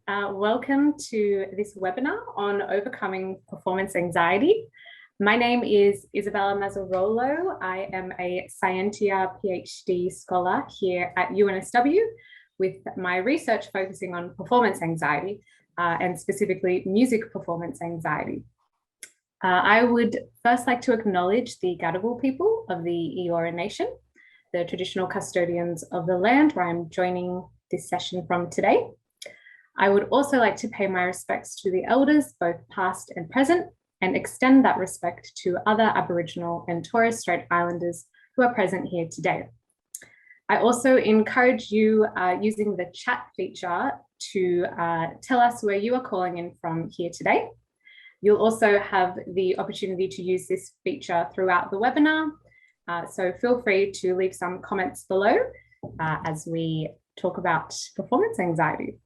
Welcome to this webinar on overcoming performance anxiety. My name is Isabella Mazzarolo. I am a Scientia PhD scholar here at UNSW with my research focusing on performance anxiety and specifically music performance anxiety. I would first like to acknowledge the Gadigal people of the Eora Nation, the traditional custodians of the land where I'm joining this session from today. I would also like to pay my respects to the elders, both past and present, and extend that respect to other Aboriginal and Torres Strait Islanders who are present here today. I also encourage you using the chat feature to tell us where you are calling in from here today. You'll also have the opportunity to use this feature throughout the webinar, so feel free to leave some comments below as we talk about performance anxiety.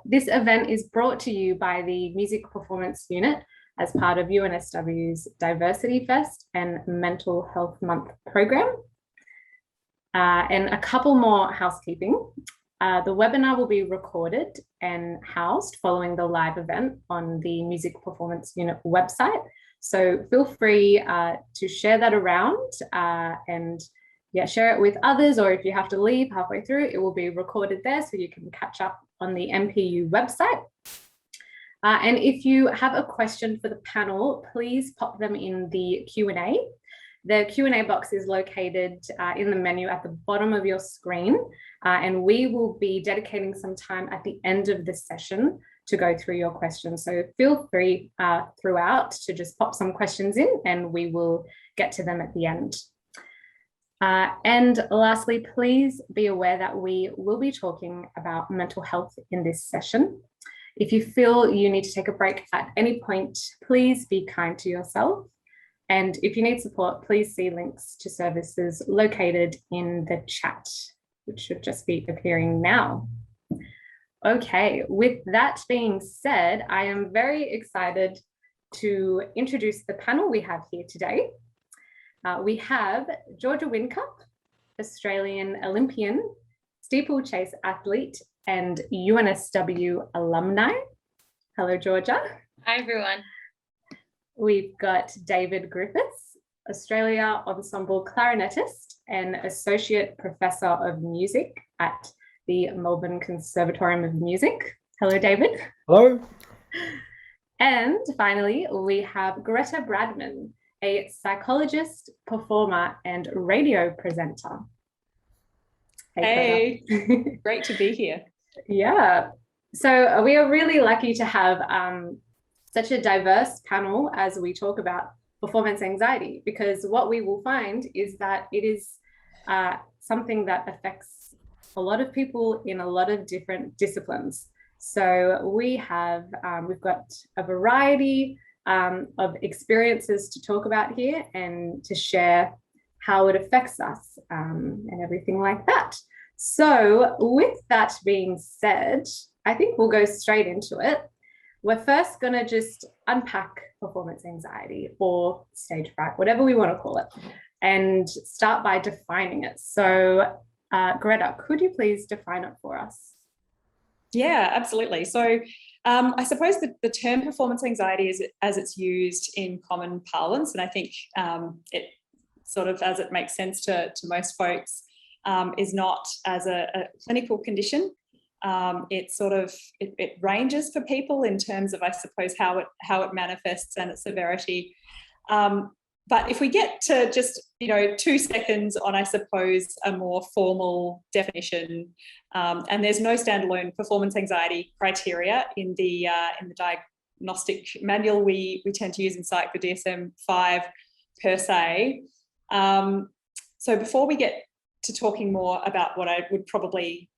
This event is brought to you by the Music Performance Unit as part of UNSW's Diversity Fest and Mental Health Month program. And a couple more housekeeping. The webinar will be recorded and housed following the live event on the Music Performance Unit website. So feel free to share that around and share it with others, or if you have to leave halfway through, it will be recorded there so you can catch up on the MPU website. And if you have a question for the panel, please pop them in the Q&A. The Q&A box is located in the menu at the bottom of your screen, and we will be dedicating some time at the end of this session to go through your questions. So feel free throughout to just pop some questions in and we will get to them at the end. And lastly, please be aware that we will be talking about mental health in this session. If you feel you need to take a break at any point, please be kind to yourself. And if you need support, please see links to services located in the chat, which should just be appearing now. Okay, with that being said, I am very excited to introduce the panel we have here today. We have Georgia Winkcup, Australian Olympian, steeplechase athlete, and UNSW alumni. Hello, Georgia. Hi, everyone. We've got David Griffiths, Australia Ensemble Clarinettist and Associate Professor of Music at the Melbourne Conservatorium of Music. Hello, David. Hello. And finally, we have Greta Bradman, a psychologist, performer, and radio presenter. Hey, great to be here. Yeah, so we are really lucky to have such a diverse panel as we talk about performance anxiety, because what we will find is that it is something that affects a lot of people in a lot of different disciplines. So we've got a variety of experiences to talk about here and to share how it affects us and everything like that. So with that being said, I think we'll go straight into it. We're first going to just unpack performance anxiety or stage fright, whatever we want to call it, and start by defining it. So Greta, could you please define it for us? Yeah, absolutely. So I suppose the term performance anxiety is as it's used in common parlance, and I think it sort of, as it makes sense to most folks, is not as a clinical condition. It ranges for people in terms of, I suppose, how it manifests and its severity. But if we get to just 2 seconds on, I suppose, a more formal definition, and there's no standalone performance anxiety criteria in the diagnostic manual we tend to use in Psych, the Dsm-5 per se. So before we get to talking more about what I would probably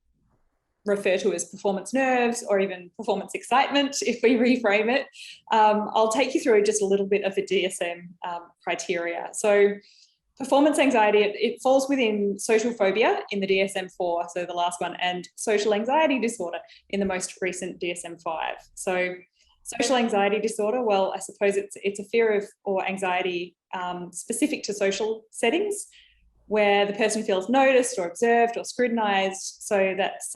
refer to as performance nerves or even performance excitement, if we reframe it, I'll take you through just a little bit of the DSM criteria. So performance anxiety, it falls within social phobia in the DSM-4, so the last one, and social anxiety disorder in the most recent DSM-5. So social anxiety disorder, well, I suppose it's a fear of or anxiety specific to social settings where the person feels noticed or observed or scrutinized. So that's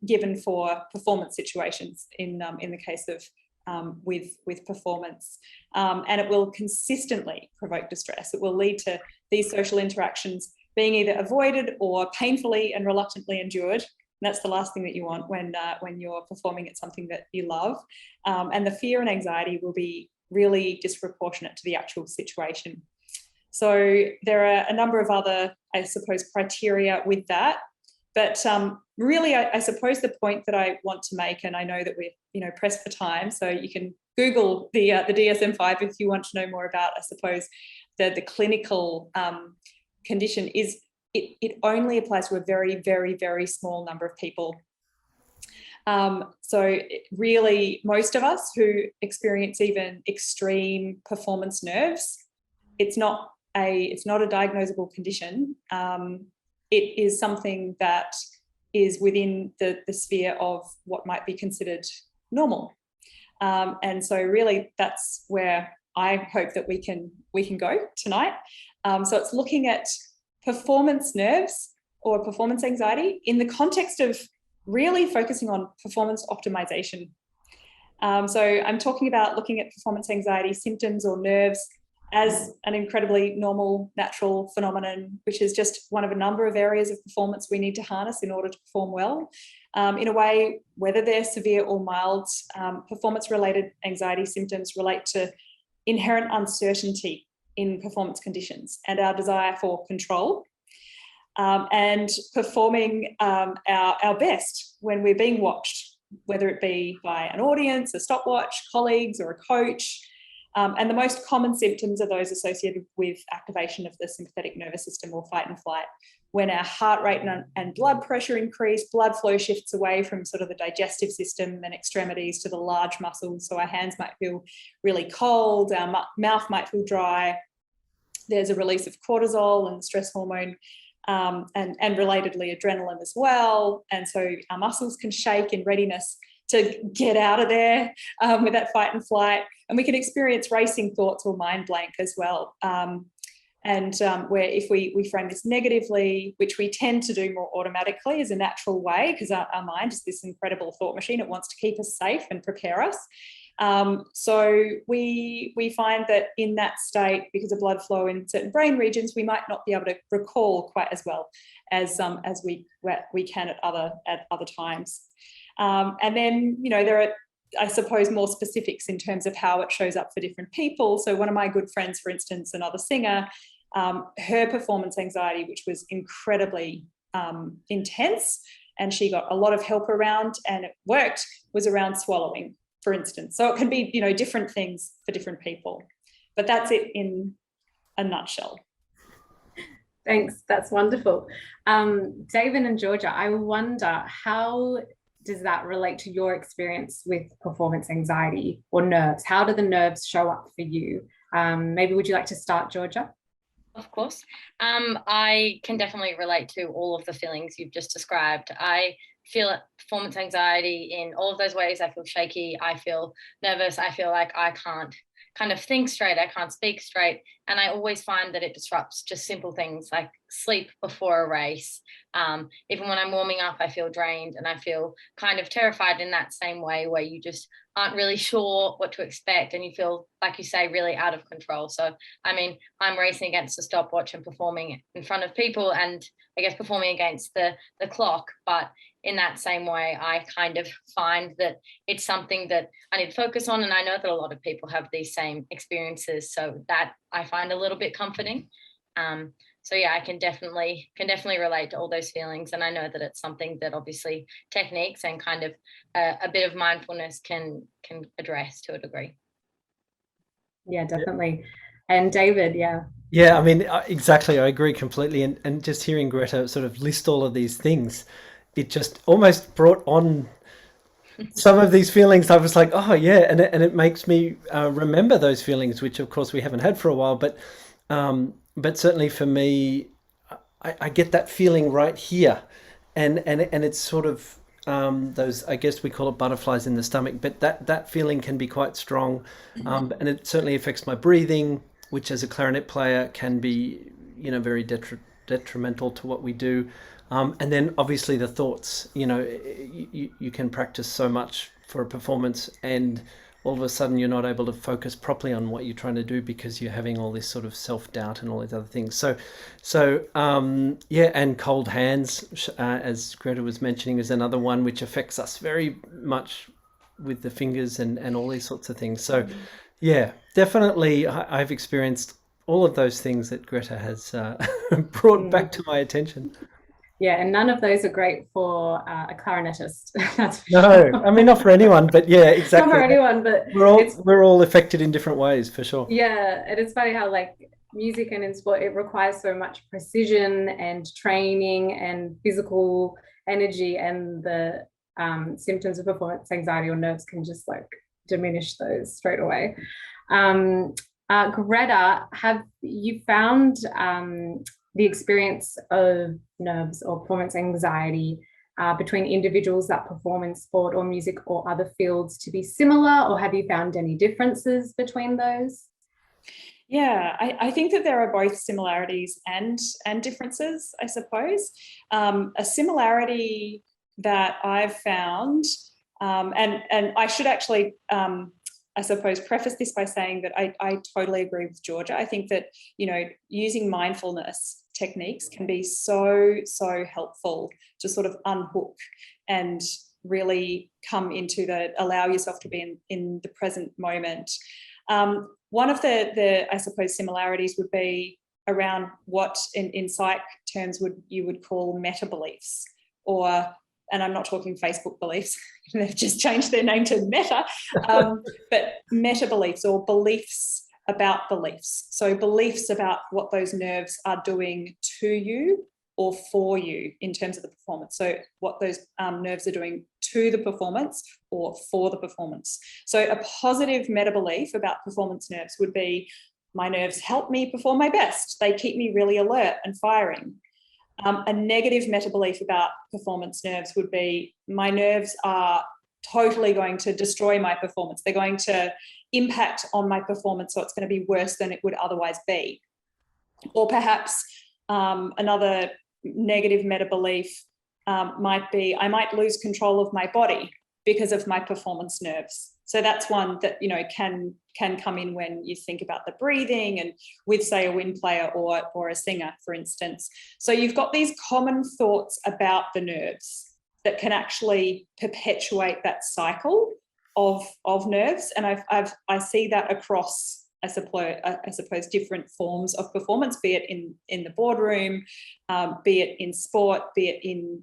given for performance situations in the case of with performance, and it will consistently provoke distress. It will lead to these social interactions being either avoided or painfully and reluctantly endured. And that's the last thing that you want when you're performing at something that you love. And the fear and anxiety will be really disproportionate to the actual situation. So there are a number of other, I suppose, criteria with that. But really, I suppose the point that I want to make, and I know that we're pressed for time, so you can Google the DSM-5 if you want to know more about, I suppose, the clinical condition, is it only applies to a very, very, very small number of people. So really, most of us who experience even extreme performance nerves, it's not a diagnosable condition. It is something that is within the sphere of what might be considered normal. And so really that's where I hope that we can go tonight. So it's looking at performance nerves or performance anxiety in the context of really focusing on performance optimization. So I'm talking about looking at performance anxiety symptoms or nerves as an incredibly normal, natural phenomenon, which is just one of a number of areas of performance we need to harness in order to perform well. In a way, whether they're severe or mild, performance-related anxiety symptoms relate to inherent uncertainty in performance conditions and our desire for control, and performing our best when we're being watched, whether it be by an audience, a stopwatch, colleagues, or a coach. And the most common symptoms are those associated with activation of the sympathetic nervous system or fight and flight. When our heart rate and blood pressure increase, blood flow shifts away from sort of the digestive system and extremities to the large muscles. So our hands might feel really cold, our mouth might feel dry. There's a release of cortisol and stress hormone, and relatedly adrenaline as well. And so our muscles can shake in readiness to get out of there with that fight and flight. And we can experience racing thoughts or mind blank as well. Where if we frame this negatively, which we tend to do more automatically as a natural way, because our mind is this incredible thought machine, it wants to keep us safe and prepare us. So we find that in that state, because of blood flow in certain brain regions, we might not be able to recall quite as well as we can at other times. And then, there are, I suppose, more specifics in terms of how it shows up for different people. So one of my good friends, for instance, another singer, her performance anxiety, which was incredibly intense, and she got a lot of help around and it worked, was around swallowing, for instance. So it can be, different things for different people. But that's it in a nutshell. Thanks. That's wonderful. David and Georgia, I wonder, how does that relate to your experience with performance anxiety or nerves? How do the nerves show up for you? Maybe would you like to start, Georgia? Of course. I can definitely relate to all of the feelings you've just described. I feel performance anxiety in all of those ways. I feel shaky. I feel nervous. I feel like I can't kind of think straight. I can't speak straight. And I always find that it disrupts just simple things like sleep before a race. Even when I'm warming up, I feel drained and I feel kind of terrified in that same way, where you just aren't really sure what to expect and you feel, like you say, really out of control. So, I mean, I'm racing against a stopwatch and performing in front of people and I guess performing against the clock. But in that same way, I kind of find that it's something that I need to focus on. And I know that a lot of people have these same experiences. So that I find a little bit comforting. So yeah, I can definitely relate to all those feelings. And I know that it's something that obviously techniques and kind of a bit of mindfulness can address to a degree. Yeah, definitely. And David, yeah. Yeah, I mean, exactly. I agree completely. And just hearing Greta sort of list all of these things, it just almost brought on some of these feelings. I was like, oh yeah. And it makes me remember those feelings, which of course we haven't had for a while, but certainly for me, I get that feeling right here, and it's sort of those, I guess we call it butterflies in the stomach, but that feeling can be quite strong, and it certainly affects my breathing, which as a clarinet player can be, very detrimental to what we do. And then obviously the thoughts, you can practice so much for a performance, and all of a sudden you're not able to focus properly on what you're trying to do because you're having all this sort of self-doubt and all these other things. And cold hands, as Greta was mentioning, is another one which affects us very much with the fingers and all these sorts of things. So yeah, definitely I've experienced all of those things that Greta has brought back to my attention. Yeah, and none of those are great for a clarinettist. That's for No, sure. I mean, not for anyone, but yeah, exactly. Not for anyone, but we're all affected in different ways, for sure. Yeah, and it's funny how like music and in sport, it requires so much precision and training and physical energy, and the symptoms of performance anxiety or nerves can just like diminish those straight away. Greta, have you found the experience of nerves or performance anxiety between individuals that perform in sport or music or other fields to be similar, or have you found any differences between those? Yeah, I think that there are both similarities and differences, I suppose. A similarity that I've found, and I should actually, I suppose, preface this by saying that I totally agree with Georgia. I think that, using mindfulness techniques can be so helpful to sort of unhook and really come into allow yourself to be in the present moment. One of the I suppose similarities would be around what in psych terms you would call meta beliefs, and I'm not talking Facebook beliefs, they've just changed their name to Meta, but meta beliefs or beliefs about beliefs. So beliefs about what those nerves are doing to you or for you in terms of the performance. So what those nerves are doing to the performance or for the performance. So a positive meta belief about performance nerves would be, my nerves help me perform my best. They keep me really alert and firing. A negative meta belief about performance nerves would be, my nerves are totally going to destroy my performance. They're going to impact on my performance, so it's going to be worse than it would otherwise be. Or perhaps another negative meta belief might be, I might lose control of my body because of my performance nerves. So that's one that can come in when you think about the breathing and with, say, a wind player or a singer, for instance. So you've got these common thoughts about the nerves that can actually perpetuate that cycle of nerves, and I see that across, I suppose, different forms of performance, be it in the boardroom, be it in sport, be it in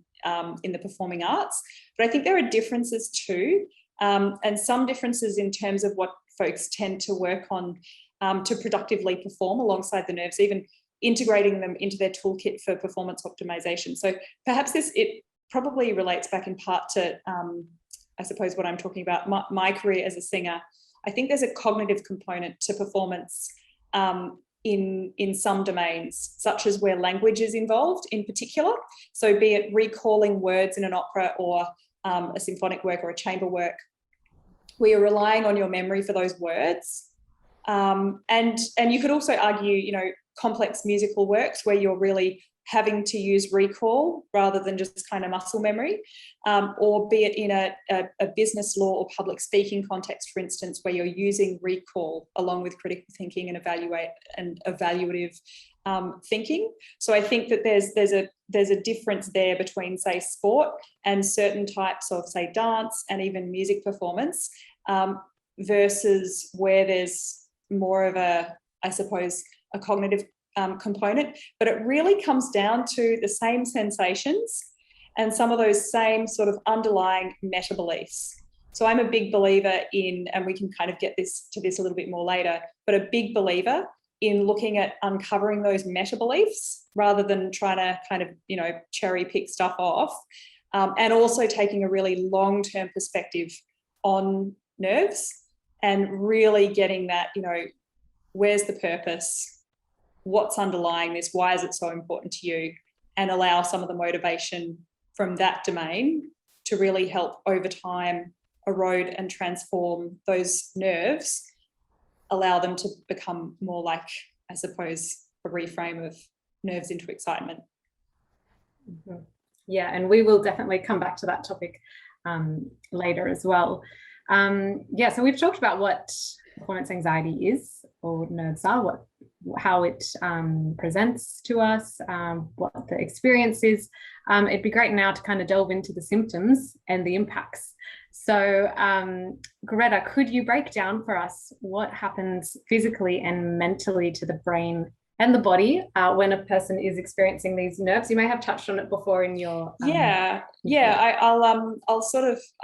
the performing arts. But I think there are differences too. And some differences in terms of what folks tend to work on to productively perform alongside the nerves, even integrating them into their toolkit for performance optimization. So perhaps it probably relates back in part to, I suppose, what I'm talking about, my career as a singer. I think there's a cognitive component to performance in some domains, such as where language is involved in particular. So be it recalling words in an opera or a symphonic work or a chamber work, where you're relying on your memory for those words. And you could also argue, complex musical works where you're really having to use recall rather than just kind of muscle memory, or be it in a business law or public speaking context, for instance, where you're using recall along with critical thinking and evaluative thinking. So I think that there's a difference there between, say, sport and certain types of, say, dance and even music performance, versus where there's more of a, I suppose, a cognitive component. But it really comes down to the same sensations and some of those same sort of underlying meta beliefs. So I'm a big believer in, and we can kind of get to this a little bit more later, but a big believer in looking at uncovering those meta beliefs rather than trying to kind of, cherry pick stuff off, and also taking a really long-term perspective on nerves and really getting that, where's the purpose? What's underlying this? Why is it so important to you? And allow some of the motivation from that domain to really help over time erode and transform those nerves, allow them to become more like, I suppose, a reframe of nerves into excitement. Mm-hmm. Yeah, and we will definitely come back to that topic later as well. Yeah, so we've talked about what performance anxiety is, or nerves are, how it presents to us, what the experience is. It'd be great now to kind of delve into the symptoms and the impacts. So Greta, could you break down for us what happens physically and mentally to the brain and the body when a person is experiencing these nerves? You may have touched on it before in your I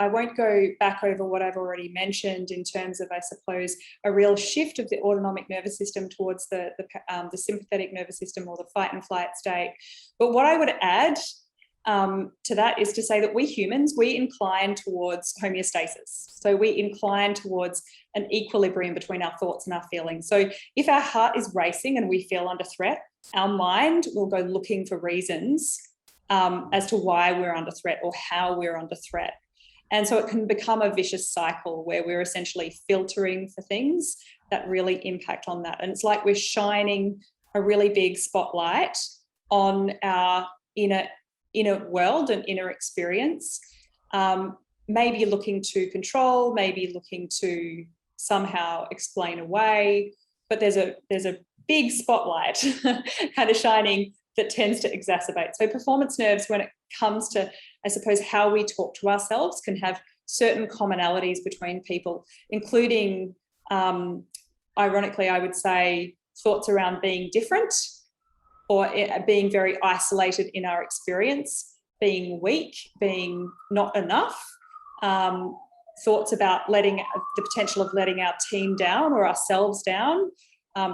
won't go back over what I've already mentioned in terms of, I suppose, a real shift of the autonomic nervous system towards the sympathetic nervous system, or the fight and flight state. But what I would add to that is to say that we humans, we incline towards homeostasis. So we incline towards an equilibrium between our thoughts and our feelings. So if our heart is racing and we feel under threat, our mind will go looking for reasons as to why we're under threat or how we're under threat. And so it can become a vicious cycle where we're essentially filtering for things that really impact on that. And it's like we're shining a really big spotlight on our inner world and inner experience, maybe looking to control, maybe looking to somehow explain away, but there's a big spotlight kind of shining that tends to exacerbate. So performance nerves, when it comes to, I suppose, how we talk to ourselves, can have certain commonalities between people, including, ironically, I would say, thoughts around being different, or being very isolated in our experience, being weak, being not enough, thoughts about the potential of letting our team down or ourselves down,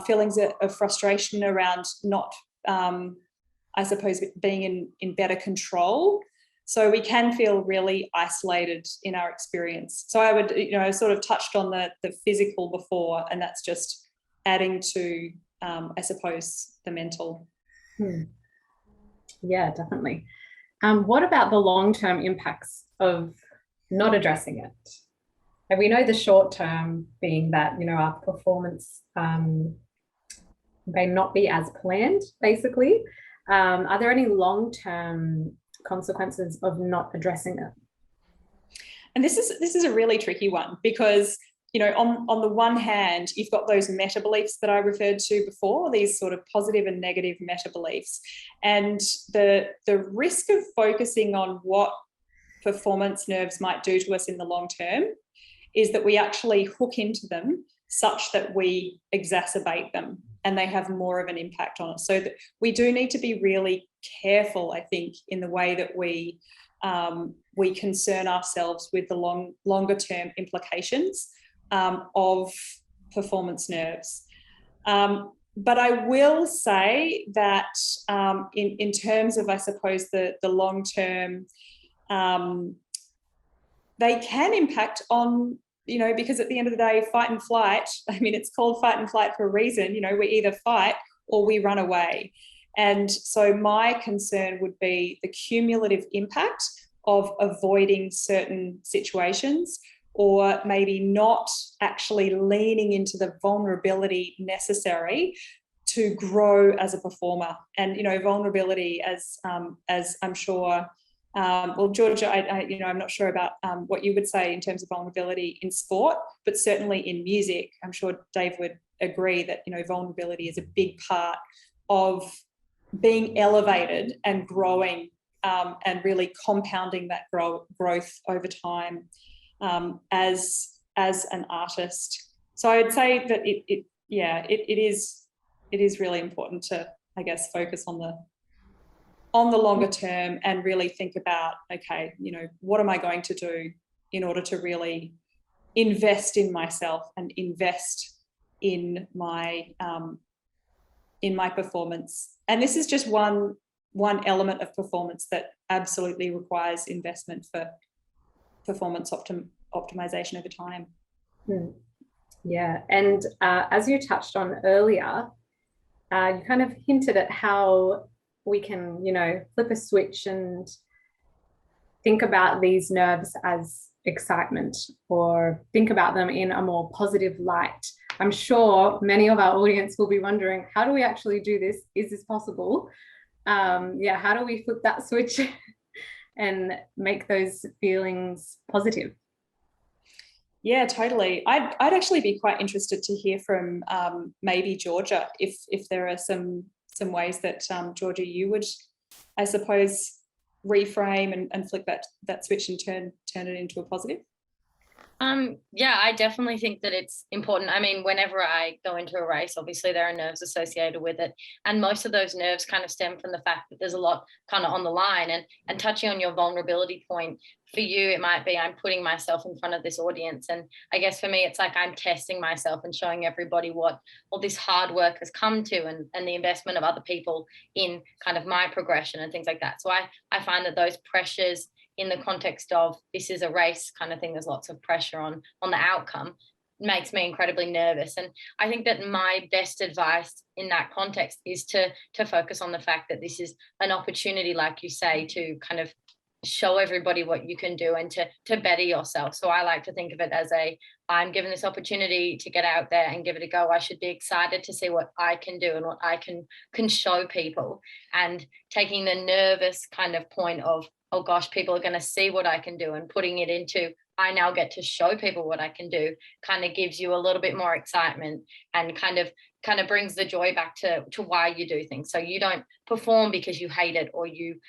feelings of frustration around not, I suppose, being in better control. So we can feel really isolated in our experience. So I would, I sort of touched on the physical before, and that's just adding to, I suppose, the mental. Yeah, definitely. What about the long-term impacts of not addressing it? And we know the short-term being that, our performance may not be as planned, basically. Are there any long-term consequences of not addressing it? And this is a really tricky one, because on the one hand, you've got those meta beliefs that I referred to before, these sort of positive and negative meta beliefs, and the risk of focusing on what performance nerves might do to us in the long term is that we actually hook into them such that we exacerbate them and they have more of an impact on us. So that we do need to be really careful, I think, in the way that we concern ourselves with the longer term implications of performance nerves. But I will say that in terms of, I suppose, the long term, they can impact on, because at the end of the day, fight and flight, I mean, it's called fight and flight for a reason. We either fight or we run away. And so my concern would be the cumulative impact of avoiding certain situations, or maybe not actually leaning into the vulnerability necessary to grow as a performer. And, vulnerability, as I'm sure, well, Georgia, I'm not sure about what you would say in terms of vulnerability in sport, but certainly in music, I'm sure Dave would agree that, vulnerability is a big part of being elevated and growing and really compounding that growth over time. As an artist. So I'd say that it is really important to, I guess, focus on the longer term and really think about, okay, what am I going to do in order to really invest in myself and invest in my performance. And this is just one element of performance that absolutely requires investment for performance optimization over time. Yeah, and as you touched on earlier, you kind of hinted at how we can, flip a switch and think about these nerves as excitement, or think about them in a more positive light. I'm sure many of our audience will be wondering, how do we actually do this? Is this possible? How do we flip that switch and make those feelings positive. Yeah, totally. I'd actually be quite interested to hear from maybe Georgia, if there are some ways that Georgia, you would, I suppose, reframe and flick that switch and turn it into a positive. Yeah, I definitely think that it's important. I mean, whenever I go into a race, obviously there are nerves associated with it. And most of those nerves kind of stem from the fact that there's a lot kind of on the line. And touching on your vulnerability point, for you, it might be I'm putting myself in front of this audience. And I guess for me, it's like I'm testing myself and showing everybody what all this hard work has come to, and the investment of other people in kind of my progression and things like that. So I find that those pressures in the context of this is a race kind of thing, there's lots of pressure on the outcome, makes me incredibly nervous. And I think that my best advice in that context is to focus on the fact that this is an opportunity, like you say, to kind of show everybody what you can do and to better yourself. So I like to think of it as I'm given this opportunity to get out there and give it a go. I should be excited to see what I can do and what I can show people, and taking the nervous kind of point of, oh gosh, people are going to see what I can do, and putting it into, I now get to show people what I can do, kind of gives you a little bit more excitement and kind of brings the joy back to why you do things. So you don't perform because you hate it or you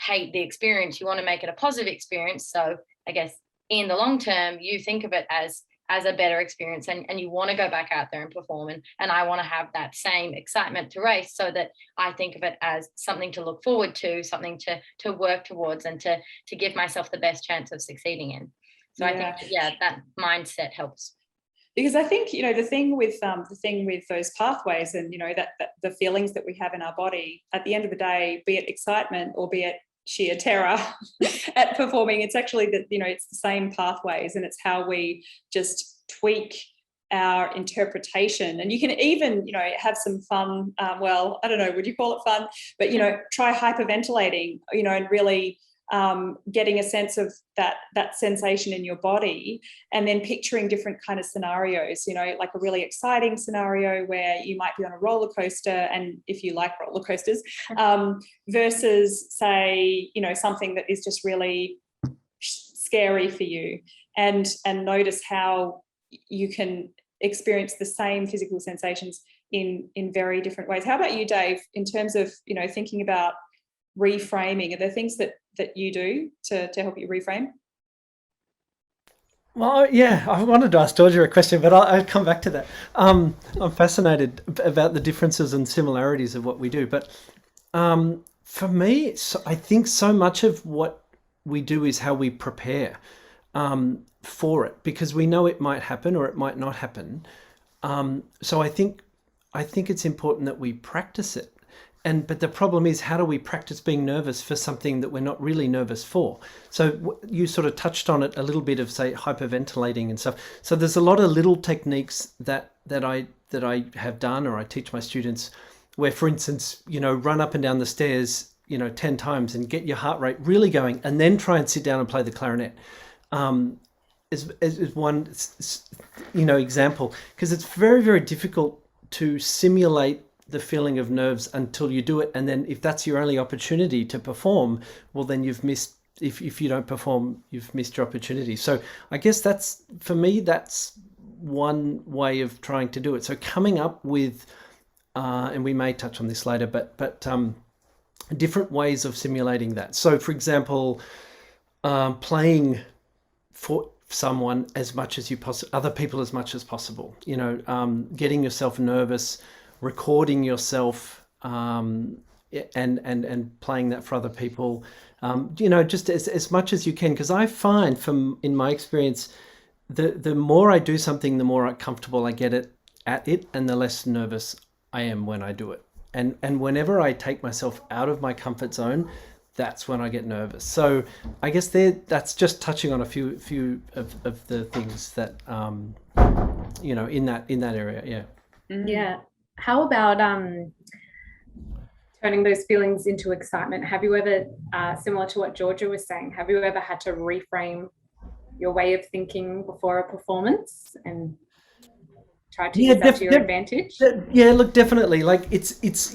hate the experience. You want to make it a positive experience. So I guess in the long term, you think of it as a better experience, and you want to go back out there and perform. And I want to have that same excitement to race, so that I think of it as something to look forward to, something to work towards, and to give myself the best chance of succeeding in. So I think, that mindset helps. Because I think, the thing with those pathways and, that the feelings that we have in our body, at the end of the day, be it excitement or be it sheer terror at performing, it's actually that, it's the same pathways, and it's how we just tweak our interpretation. And you can even, have some fun, well, I don't know, would you call it fun? But, try hyperventilating, and really getting a sense of that sensation in your body, and then picturing different kind of scenarios, like a really exciting scenario where you might be on a roller coaster, and if you like roller coasters, versus say, something that is just really scary for you, and notice how you can experience the same physical sensations in very different ways. How about you, Dave, in terms of, thinking about reframing? Are there things that you do to help you reframe? Well, yeah, I wanted to ask Georgia a question, but I'll come back to that. I'm fascinated about the differences and similarities of what we do. But for me, I think so much of what we do is how we prepare for it, because we know it might happen or it might not happen. So I think it's important that we practice it. But the problem is, how do we practice being nervous for something that we're not really nervous for? So you sort of touched on it a little bit of, say, hyperventilating and stuff. So there's a lot of little techniques that I have done, or I teach my students, where, for instance, run up and down the stairs, 10 times and get your heart rate really going, and then try and sit down and play the clarinet. Is one, example, because it's very, very difficult to simulate the feeling of nerves until you do it. And then if that's your only opportunity to perform, well, then you've missed, if you don't perform, you've missed your opportunity. So I guess that's one way of trying to do it. So coming up with, and we may touch on this later, but different ways of simulating that. So for example, playing for someone as much as other people as much as possible, getting yourself nervous, recording yourself, and playing that for other people, just as much as you can. Because I find, in my experience, the more I do something, the more comfortable I get at it, and the less nervous I am when I do it. And whenever I take myself out of my comfort zone, that's when I get nervous. So I guess that's just touching on a few of the things that in that area. Yeah. Yeah. How about turning those feelings into excitement? Have you ever, similar to what Georgia was saying, have you ever had to reframe your way of thinking before a performance and try to use that to your advantage? Yeah, look, definitely. Like it's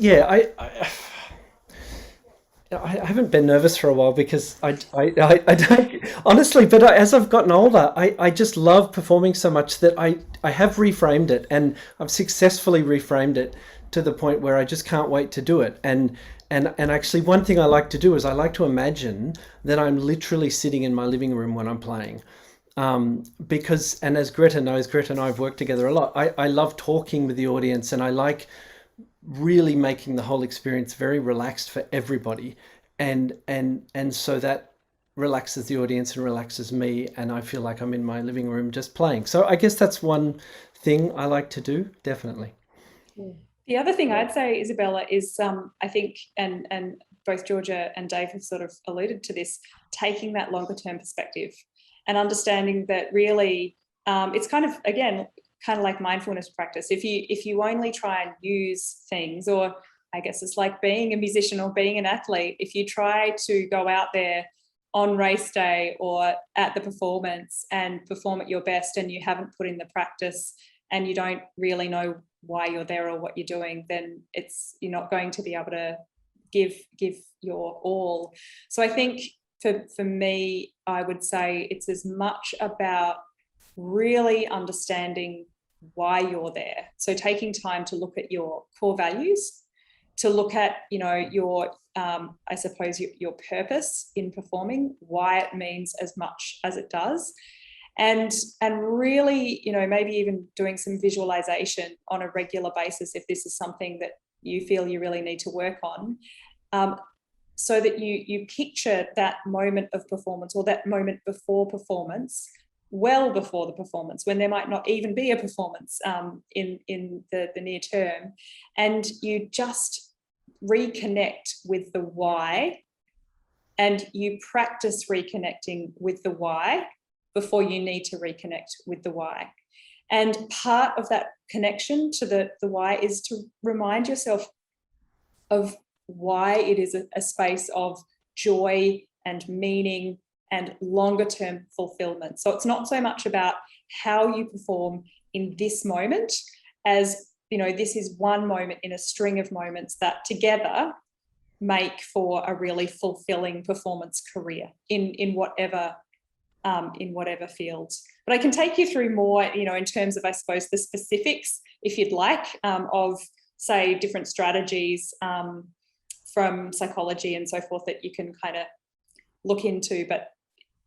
I haven't been nervous for a while because I don't honestly, but as I've gotten older, I just love performing so much that I have reframed it, and I've successfully reframed it to the point where I just can't wait to do it. And actually, one thing I like to do is I like to imagine that I'm literally sitting in my living room when I'm playing. Because, and as Greta knows, Greta and I have worked together a lot. I love talking with the audience, and I like really making the whole experience very relaxed for everybody, and so that relaxes the audience and relaxes me, and I feel like I'm in my living room just playing. So I guess that's one thing I like to do, definitely. The other thing I'd say, Isabella, is I think, and both Georgia and Dave have sort of alluded to this, taking that longer term perspective and understanding that really it's kind of, again, kind of like mindfulness practice. If you only try and use things, or I guess it's like being a musician or being an athlete, if you try to go out there on race day or at the performance and perform at your best, and you haven't put in the practice and you don't really know why you're there or what you're doing, then you're not going to be able to give your all. So I think for me, I would say it's as much about really understanding why you're there. So taking time to look at your core values, to look at, your, I suppose, your purpose in performing, why it means as much as it does. And really, maybe even doing some visualization on a regular basis if this is something that you feel you really need to work on, so that you picture that moment of performance, or that moment before performance, well before the performance, when there might not even be a performance in the near term, and you just reconnect with the why, and you practice reconnecting with the why before you need to reconnect with the why. And part of that connection to the why is to remind yourself of why it is a space of joy and meaning and longer term fulfillment. So it's not so much about how you perform in this moment as, this is one moment in a string of moments that together make for a really fulfilling performance career in whatever field. But I can take you through more, in terms of, I suppose, the specifics, if you'd like, of, say, different strategies from psychology and so forth that you can kind of look into. But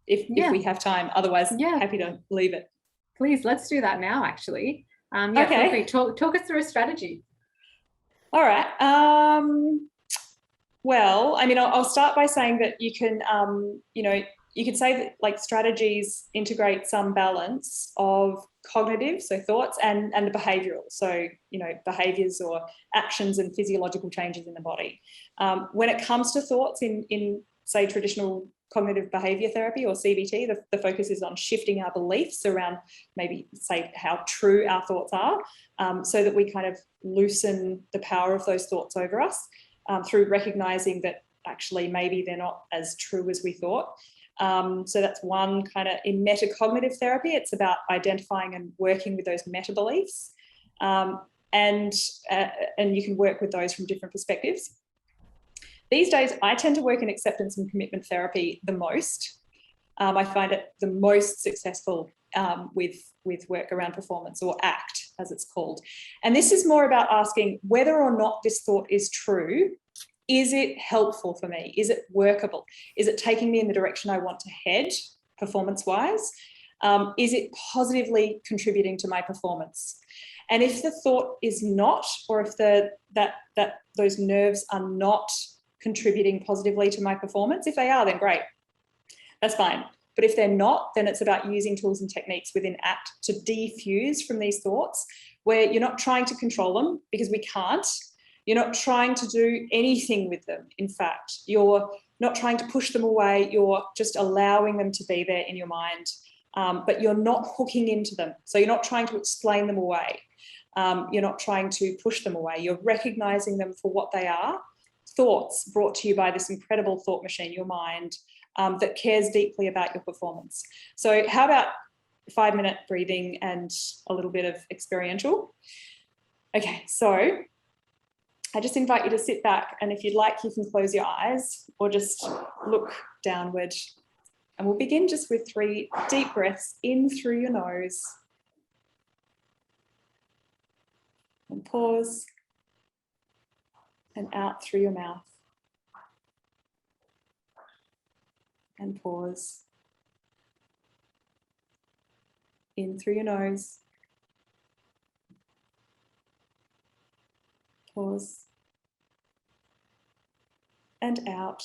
if we have time, otherwise, happy to leave it. Please, let's do that now, actually. Okay. Talk us through a strategy. All right. Well, I mean, I'll start by saying that you can, you could say that like strategies integrate some balance of cognitive, so thoughts, and the behavioural, so, behaviours or actions and physiological changes in the body. When it comes to thoughts in say, traditional cognitive behaviour therapy or CBT, the focus is on shifting our beliefs around maybe, say, how true our thoughts are, so that we kind of loosen the power of those thoughts over us through recognising that actually maybe they're not as true as we thought. So that's one kind of, in metacognitive therapy, it's about identifying and working with those meta beliefs, and you can work with those from different perspectives. These days, I tend to work in acceptance and commitment therapy the most. I find it the most successful with work around performance, or ACT as it's called. And this is more about asking whether or not this thought is true. Is it helpful for me? Is it workable? Is it taking me in the direction I want to head performance-wise? Is it positively contributing to my performance? And if the thought is not, or if those nerves are not contributing positively to my performance, if they are, then great, that's fine. But if they're not, then it's about using tools and techniques within ACT to defuse from these thoughts, where you're not trying to control them, because we can't. You're not trying to do anything with them. In fact, you're not trying to push them away. You're just allowing them to be there in your mind, but you're not hooking into them. So you're not trying to explain them away. You're not trying to push them away. You're recognizing them for what they are, thoughts brought to you by this incredible thought machine, your mind, that cares deeply about your performance. So how about 5-minute breathing and a little bit of experiential? Okay, so I just invite you to sit back, and if you'd like, you can close your eyes or just look downward. And we'll begin just with 3 deep breaths in through your nose. And pause. And out through your mouth. And pause. In through your nose. Pause. And out.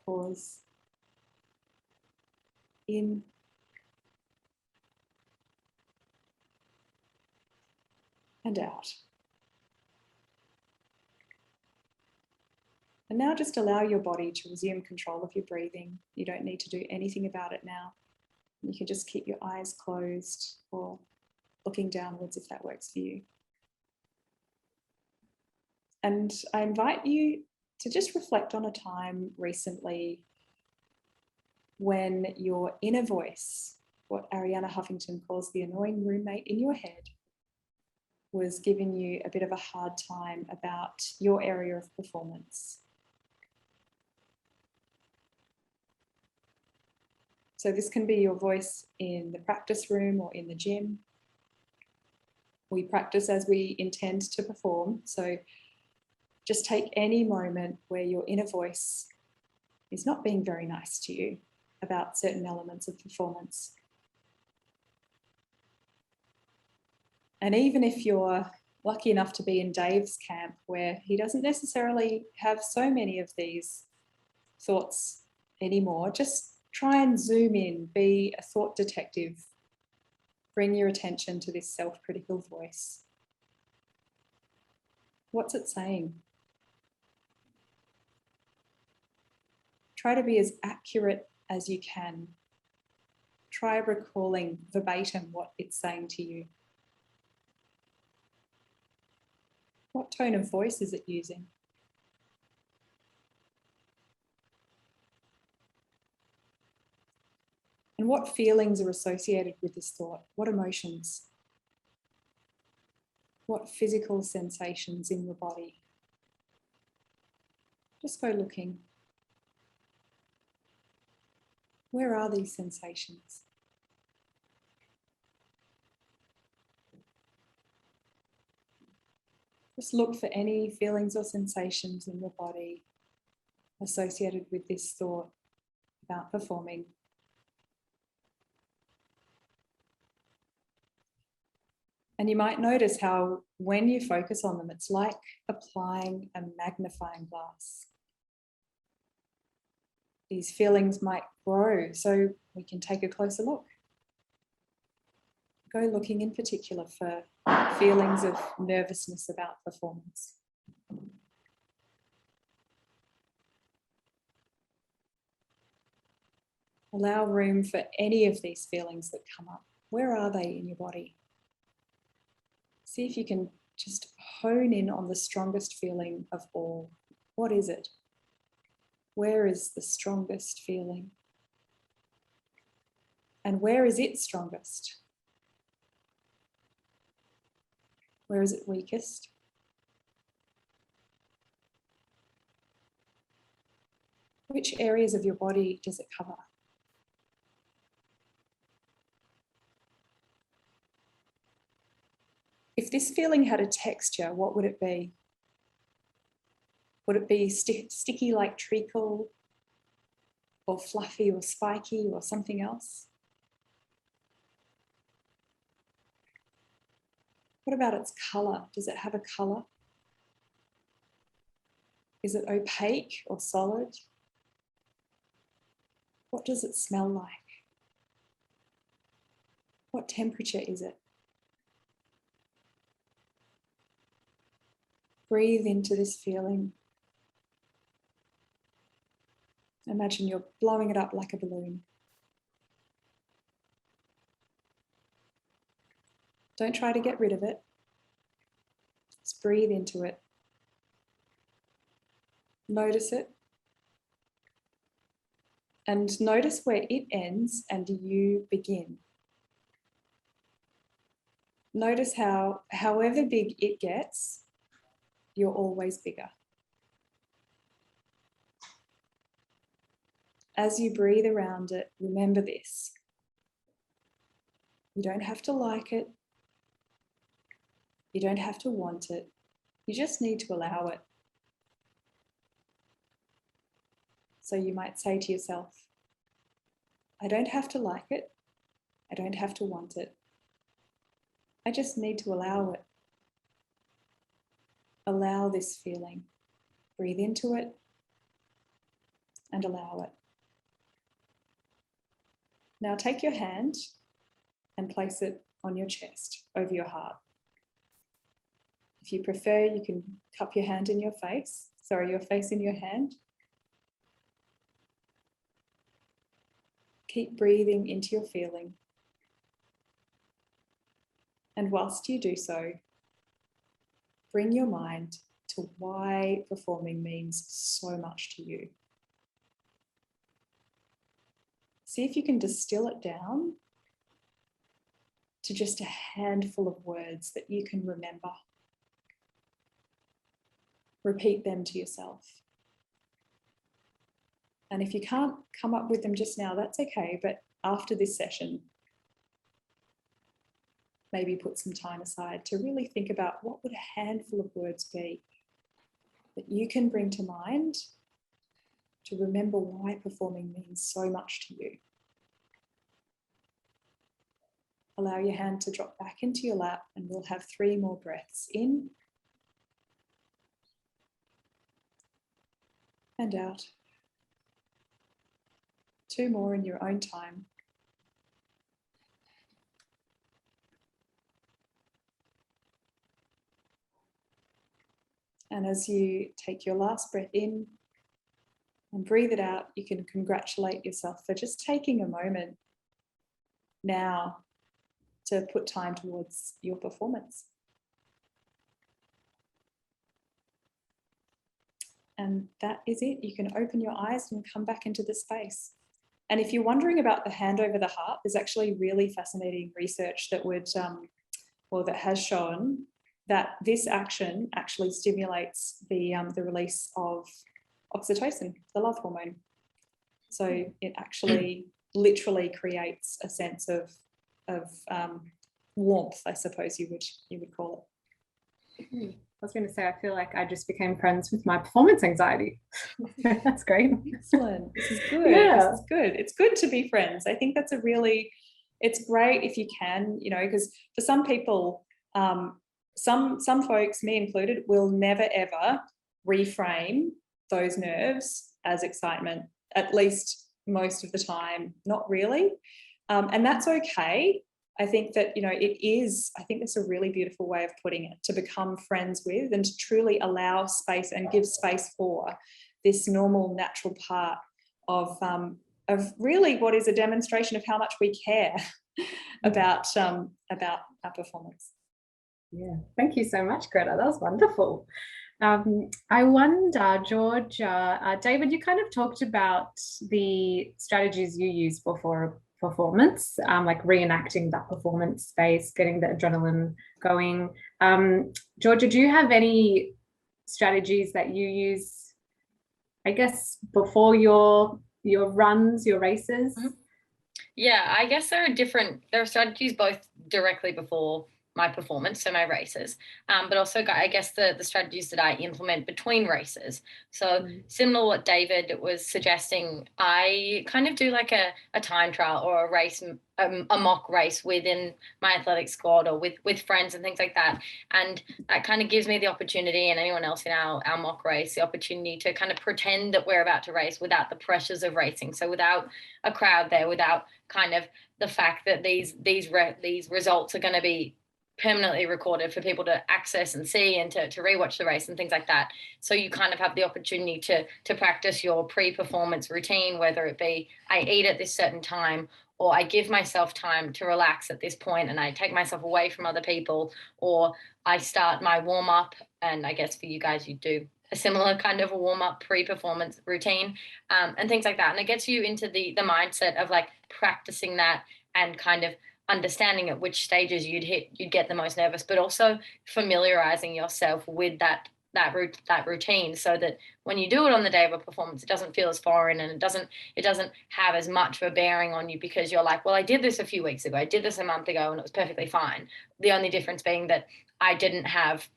Pause. In. And out. And now just allow your body to resume control of your breathing. You don't need to do anything about it now. You can just keep your eyes closed or looking downwards if that works for you. And I invite you to just reflect on a time recently when your inner voice, what Arianna Huffington calls the annoying roommate in your head, was giving you a bit of a hard time about your area of performance. So this can be your voice in the practice room or in the gym. We practice as we intend to perform. So just take any moment where your inner voice is not being very nice to you about certain elements of performance. And even if you're lucky enough to be in Dave's camp, where he doesn't necessarily have so many of these thoughts anymore, just try and zoom in, be a thought detective. Bring your attention to this self-critical voice. What's it saying? Try to be as accurate as you can. Try recalling verbatim what it's saying to you. What tone of voice is it using? And what feelings are associated with this thought? What emotions? What physical sensations in your body? Just go looking. Where are these sensations? Just look for any feelings or sensations in your body associated with this thought about performing. And you might notice how when you focus on them, it's like applying a magnifying glass. These feelings might grow, so we can take a closer look. Go looking in particular for feelings of nervousness about performance. Allow room for any of these feelings that come up. Where are they in your body? See if you can just hone in on the strongest feeling of all. What is it? Where is the strongest feeling? And where is it strongest? Where is it weakest? Which areas of your body does it cover? If this feeling had a texture, what would it be? Would it be sticky like treacle, or fluffy or spiky, or something else? What about its colour? Does it have a colour? Is it opaque or solid? What does it smell like? What temperature is it? Breathe into this feeling. Imagine you're blowing it up like a balloon. Don't try to get rid of it. Just breathe into it. Notice it. And notice where it ends and you begin. notice how, however big it gets, you're always bigger. As you breathe around it, remember this. You don't have to like it. You don't have to want it. You just need to allow it. So you might say to yourself, I don't have to like it. I don't have to want it. I just need to allow it. Allow this feeling. Breathe into it and allow it. Now take your hand and place it on your chest, over your heart. If you prefer, you can cup your hand in your face. Your face in your hand. Keep breathing into your feeling. And whilst you do so, bring your mind to why performing means so much to you. See if you can distill it down to just a handful of words that you can remember. Repeat them to yourself. And if you can't come up with them just now, that's okay. But after this session, maybe put some time aside to really think about what would a handful of words be that you can bring to mind to remember why performing means so much to you. Allow your hand to drop back into your lap, and we'll have 3 more breaths in and out. 2 more in your own time. And as you take your last breath in and breathe it out, you can congratulate yourself for just taking a moment now to put time towards your performance. And that is it. You can open your eyes and come back into the space. And if you're wondering about the hand over the heart, there's actually really fascinating research that would, that has shown that this action actually stimulates the release of oxytocin, the love hormone. So it actually literally creates a sense of warmth, I suppose you would call it. I was going to say, I feel like I just became friends with my performance anxiety. That's great. Excellent. This is good. Yeah. This is good. It's good to be friends. I think that's it's great if you can, because for some people, some folks, me included, will never ever reframe those nerves as excitement, at least most of the time, not really. And that's okay. I think that, I think that's a really beautiful way of putting it, to become friends with and to truly allow space and give space for this normal, natural part of really what is a demonstration of how much we care about our performance. Yeah, thank you so much, Greta. That was wonderful. I wonder, Georgia, David, you kind of talked about the strategies you use before performance, like reenacting that performance space, getting the adrenaline going. Georgia, do you have any strategies that you use, I guess, before your runs, your races? Mm-hmm. Yeah, I guess there are strategies both directly before my performance, so my races, but also I guess the strategies that I implement between races. So similar to what David was suggesting, I kind of do like a time trial or a race, a mock race within my athletic squad or with friends and things like that. And that kind of gives me the opportunity, and anyone else in our mock race, the opportunity to kind of pretend that we're about to race without the pressures of racing. So without a crowd there, without kind of the fact that these results are going to be permanently recorded for people to access and see and to rewatch the race and things like that. So you kind of have the opportunity to practice your pre-performance routine, whether it be I eat at this certain time, or I give myself time to relax at this point and I take myself away from other people, or I start my warm-up, and I guess for you guys you do a similar kind of a warm-up pre-performance routine, and things like that. And it gets you into the mindset of like practicing that and kind of understanding at which stages you'd get the most nervous, but also familiarizing yourself with that routine, so that when you do it on the day of a performance, it doesn't feel as foreign, and it doesn't have as much of a bearing on you, because you're like, well, I did this a few weeks ago, I did this a month ago, and it was perfectly fine. The only difference being that I didn't have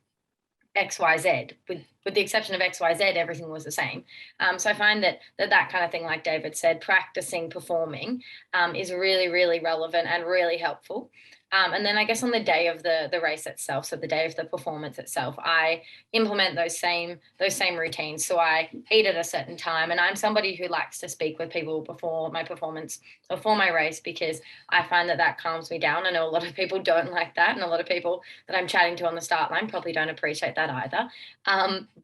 XYZ. With the exception of XYZ, everything was the same. So I find that kind of thing, like David said, practicing performing is really, really relevant and really helpful. And then I guess on the day of the race itself, so the day of the performance itself, I implement those same routines. So I eat at a certain time, and I'm somebody who likes to speak with people before my performance or for my race, because I find that calms me down. I know a lot of people don't like that, and a lot of people that I'm chatting to on the start line probably don't appreciate that either.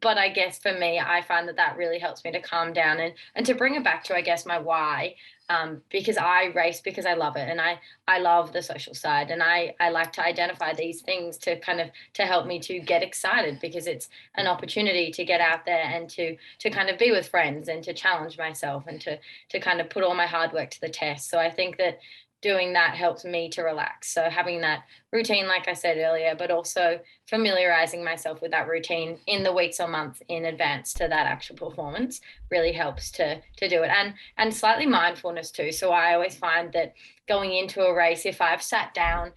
But I guess for me, I find that really helps me to calm down and to bring it back to, I guess, my why. Because I race because I love it, and I love the social side, and I like to identify these things to help me to get excited, because it's an opportunity to get out there and to kind of be with friends and to challenge myself and to kind of put all my hard work to the test. So I think that doing that helps me to relax. So having that routine, like I said earlier, but also familiarizing myself with that routine in the weeks or months in advance to that actual performance really helps to do it. And slightly mindfulness too. So I always find that going into a race, if I've sat down,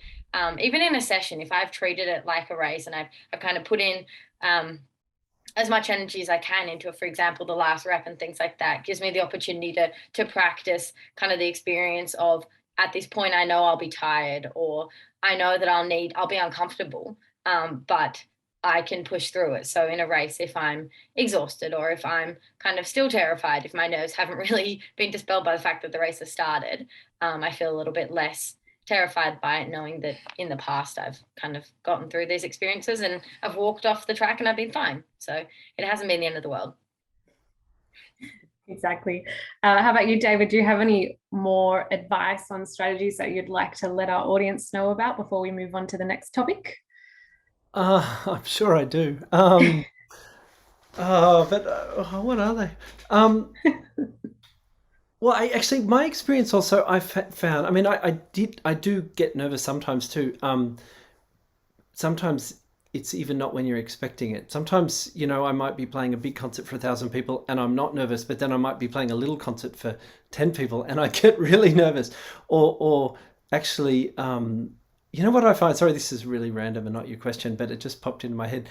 even in a session, if I've treated it like a race and I've kind of put in as much energy as I can into it, for example, the last rep and things like that, gives me the opportunity to practice kind of the experience of, at this point, I know I'll be tired, or I know that I'll be uncomfortable, but I can push through it. So in a race, if I'm exhausted, or if I'm kind of still terrified, if my nerves haven't really been dispelled by the fact that the race has started, I feel a little bit less terrified by it, knowing that in the past I've kind of gotten through these experiences and I've walked off the track and I've been fine. So it hasn't been the end of the world. Exactly. How about you, David? Do you have any more advice on strategies that you'd like to let our audience know about before we move on to the next topic? I'm sure I do. But what are they? Well, actually, my experience also, I found, I mean, I do get nervous sometimes too. Sometimes it's even not when you're expecting it. Sometimes, I might be playing a big concert for 1,000 people and I'm not nervous, but then I might be playing a little concert for 10 people and I get really nervous. Or actually, what I find, sorry, this is really random and not your question, but it just popped into my head.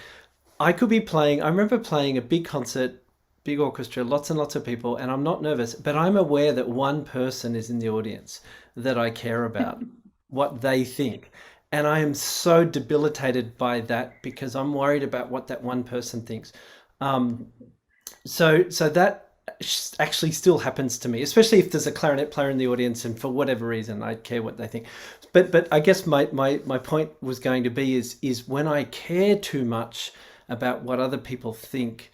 I remember playing a big concert, big orchestra, lots and lots of people, and I'm not nervous, but I'm aware that one person is in the audience that I care about, what they think. And I am so debilitated by that because I'm worried about what that one person thinks. So that actually still happens to me, especially if there's a clarinet player in the audience and for whatever reason I care what they think. But I guess my point was going to be is when I care too much about what other people think,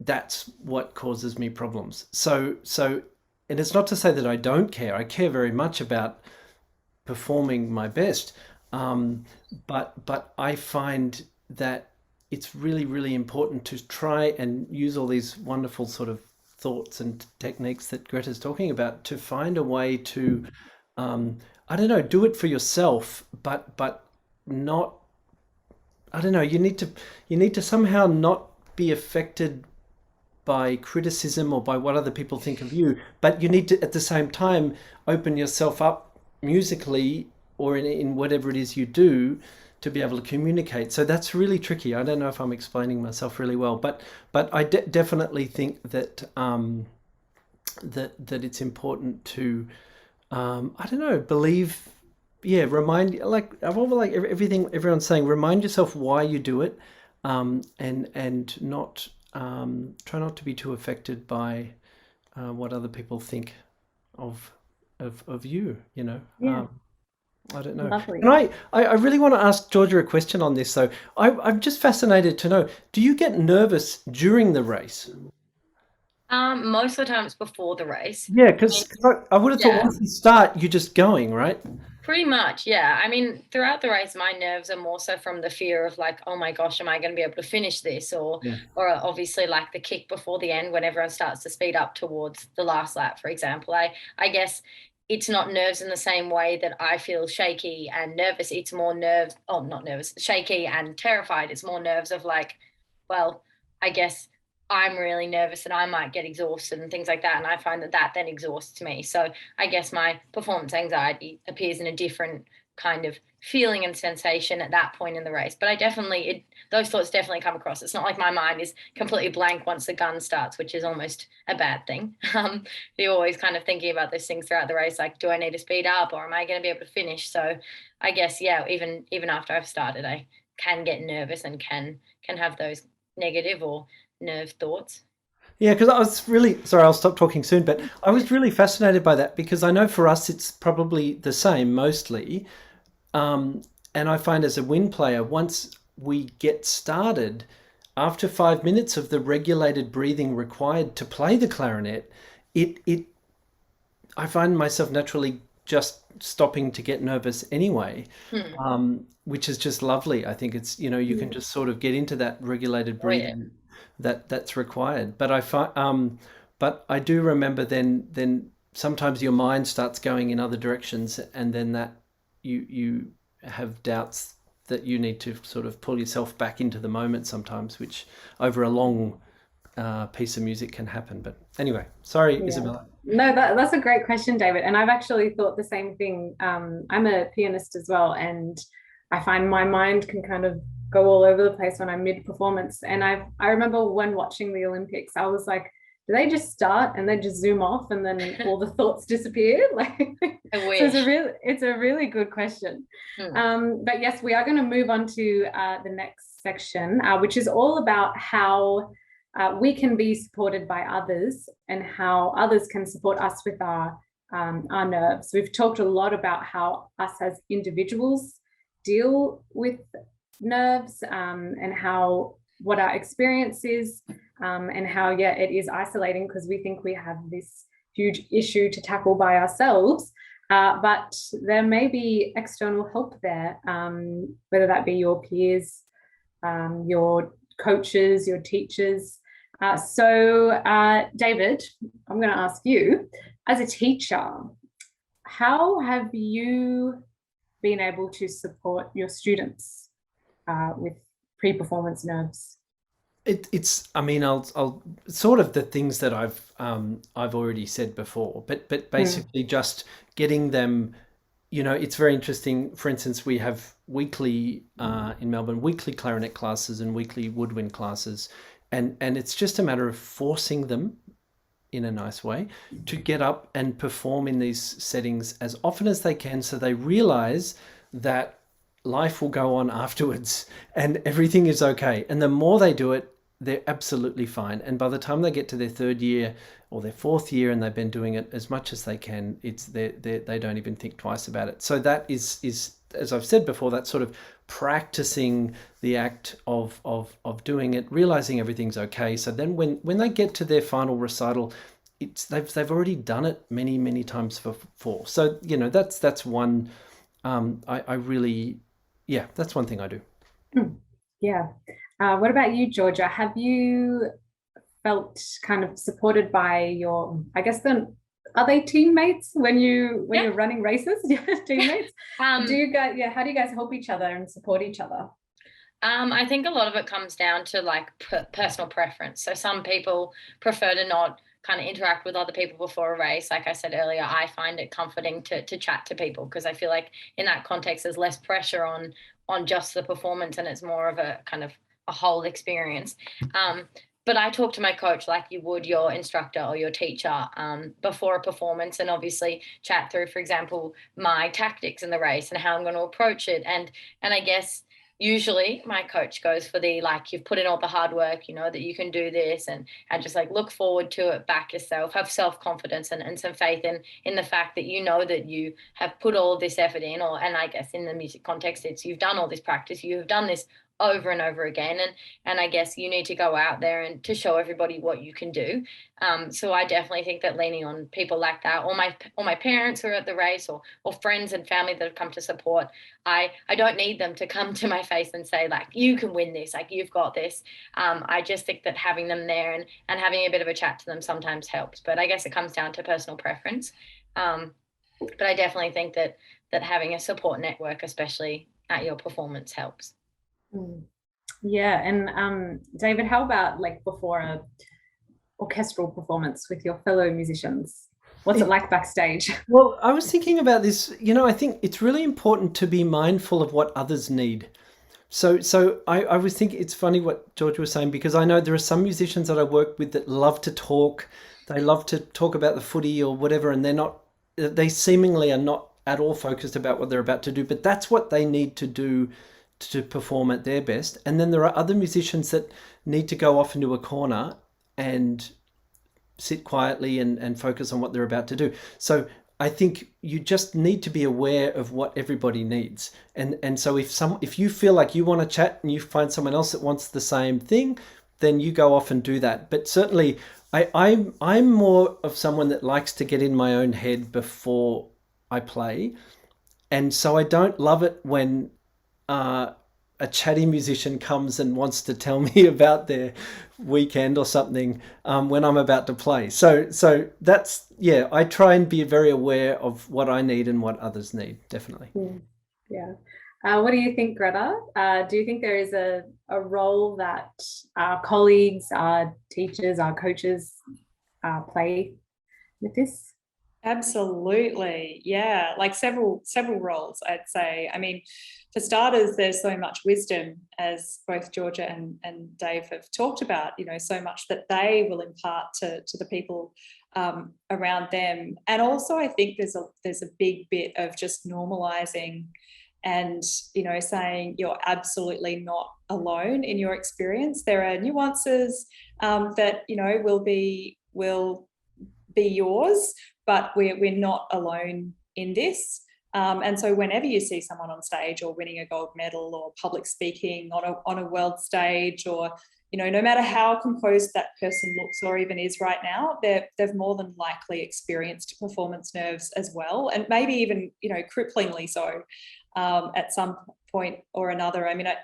that's what causes me problems. So and it's not to say that I don't care. I care very much about performing my best. But I find that it's really, really important to try and use all these wonderful sort of thoughts and techniques that Greta's talking about to find a way to, do it for yourself, but not, you need to somehow not be affected by criticism or by what other people think of you, but you need to at the same time open yourself up musically or in whatever it is you do to be able to communicate. So that's really tricky. I don't know if I'm explaining myself really well, but I definitely think that that it's important to believe, remind, like everything everyone's saying, remind yourself why you do it, and not try not to be too affected by what other people think of you. Yeah. I don't know. Lovely. And I really want to ask Georgia a question on this. So I'm just fascinated to know, do you get nervous during the race? Most of the time it's before the race. Yeah, because I would have thought once you start, you're just going, right? Pretty much, yeah. I mean, throughout the race, my nerves are more so from the fear of like, oh my gosh, am I going to be able to finish this? Or obviously like the kick before the end when everyone starts to speed up towards the last lap, for example. I guess it's not nerves in the same way that I feel shaky and nervous. It's more nerves, not nervous, shaky and terrified. It's more nerves of like, well, I guess I'm really nervous and I might get exhausted and things like that. And I find that then exhausts me. So I guess my performance anxiety appears in a different kind of feeling and sensation at that point in the race. But I definitely, those thoughts definitely come across. It's not like my mind is completely blank once the gun starts, which is almost a bad thing. You're always kind of thinking about those things throughout the race, like, do I need to speed up or am I going to be able to finish? So I guess, yeah, even after I've started, I can get nervous and can have those negative or nerve thoughts. Yeah, because I was really, sorry, I'll stop talking soon, but I was really fascinated by that because I know for us it's probably the same mostly. And I find as a wind player, once we get started, after 5 minutes of the regulated breathing required to play the clarinet, I find myself naturally just stopping to get nervous anyway, which is just lovely. I think it's, you can just sort of get into that regulated breathing that's required. But I do remember then sometimes your mind starts going in other directions, and then that you have doubts that you need to sort of pull yourself back into the moment sometimes, which over a long piece of music can happen. But anyway, sorry, Isabella. No, that's a great question, David. And I've actually thought the same thing. I'm a pianist as well, and I find my mind can kind of go all over the place when I'm mid-performance. And I remember when watching the Olympics, I was like, do they just start and then just zoom off and then all the thoughts disappear? Like, I wish. So it's a really good question. But yes, we are going to move on to the next section, which is all about how we can be supported by others and how others can support us with our nerves. We've talked a lot about how us as individuals deal with nerves and what our experience is, and how it is isolating because we think we have this huge issue to tackle by ourselves, but there may be external help there, whether that be your peers, your coaches, your teachers. So David, I'm going to ask you, as a teacher, how have you been able to support your students with pre-performance nerves? I'll sort of the things that I've already said before, but basically just getting them, it's very interesting. For instance, we have weekly in Melbourne, weekly clarinet classes and weekly woodwind classes, and it's just a matter of forcing them in a nice way to get up and perform in these settings as often as they can, so they realize that life will go on afterwards and everything is okay. And the more they do it, they're absolutely fine. And by the time they get to their third year or their fourth year and they've been doing it as much as they can, they don't even think twice about it. So that is, as I've said before, that sort of practicing the act of doing it, realizing everything's okay. So then when they get to their final recital, they've already done it many, many times before. So, that's one, that's one thing I do. Yeah. What about you, Georgia? Have you felt kind of supported by your, I guess are they teammates when you're running races? Teammates? Do you guys, how do you guys help each other and support each other? I think a lot of it comes down to like personal preference. So some people prefer to not kind of interact with other people before a race. Like I said earlier, I find it comforting to chat to people because I feel like in that context there's less pressure on just the performance and it's more of a kind of a whole experience. But I talk to my coach like you would your instructor or your teacher before a performance, and obviously chat through, for example, my tactics in the race and how I'm going to approach it. And I guess usually my coach goes for the, like, you've put in all the hard work, that you can do this, and just like look forward to it, back yourself, have self-confidence and some faith in the fact that that you have put all of this effort in, and I guess in the music context, it's you've done all this practice, you have done this over and over again, and I guess you need to go out there and to show everybody what you can do. So I definitely think that leaning on people like that, or my parents who are at the race, or friends and family that have come to support, I don't need them to come to my face and say like, you can win this, like you've got this. I just think that having them there and having a bit of a chat to them sometimes helps, but I guess it comes down to personal preference. But I definitely think that having a support network, especially at your performance, helps. Yeah, and David, how about like before a orchestral performance with your fellow musicians? What's it like backstage? Well, I was thinking about this, I think it's really important to be mindful of what others need. So I was thinking, it's funny what George was saying, because I know there are some musicians that I work with that love to talk. They love to talk about the footy or whatever, and they seemingly are not at all focused about what they're about to do, but that's what they need to do to perform at their best. And then there are other musicians that need to go off into a corner and sit quietly and focus on what they're about to do. So I think you just need to be aware of what everybody needs. And so if you feel like you want to chat and you find someone else that wants the same thing, then you go off and do that. But certainly I'm more of someone that likes to get in my own head before I play. And so I don't love it when a chatty musician comes and wants to tell me about their weekend or something when I'm about to play. So that's, yeah, I try and be very aware of what I need and what others need, definitely. Yeah. What do you think, Greta? Do you think there is a role that our colleagues, our teachers, our coaches play with this? Absolutely. Yeah. Like several roles, I'd say. I mean, for starters, there's so much wisdom, as both Georgia and Dave have talked about, so much that they will impart to the people around them. And also I think there's a big bit of just normalizing and, saying you're absolutely not alone in your experience. There are nuances that, will be yours, but we're not alone in this. And so whenever you see someone on stage or winning a gold medal or public speaking on a world stage, or, no matter how composed that person looks or even is right now, they've more than likely experienced performance nerves as well, and maybe even, cripplingly so at some point or another. I mean, I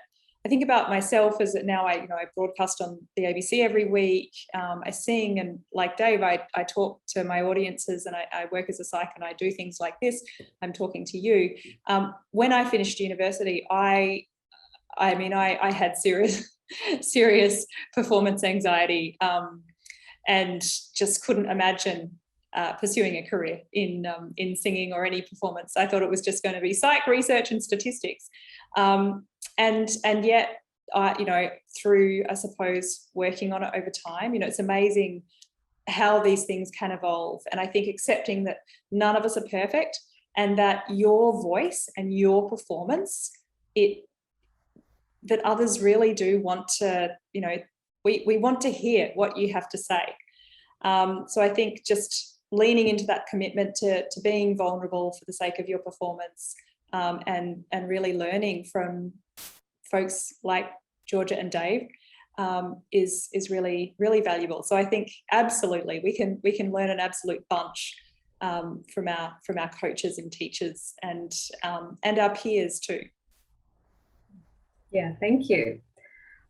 think about myself as now I broadcast on the ABC every week. I sing, and like Dave, I talk to my audiences, and I work as a psych, and I do things like this. I'm talking to you. When I finished university, I had serious performance anxiety, and just couldn't imagine pursuing a career in singing or any performance. I thought it was just going to be psych, research, and statistics. And yet, through, I suppose, working on it over time, it's amazing how these things can evolve. And I think accepting that none of us are perfect, and that your voice and your performance, that others really do want to, we want to hear what you have to say. So I think just leaning into that commitment to being vulnerable for the sake of your performance, and really learning from folks like Georgia and Dave is really, really valuable. So I think absolutely we can learn an absolute bunch from our coaches and teachers and our peers too. Yeah, thank you.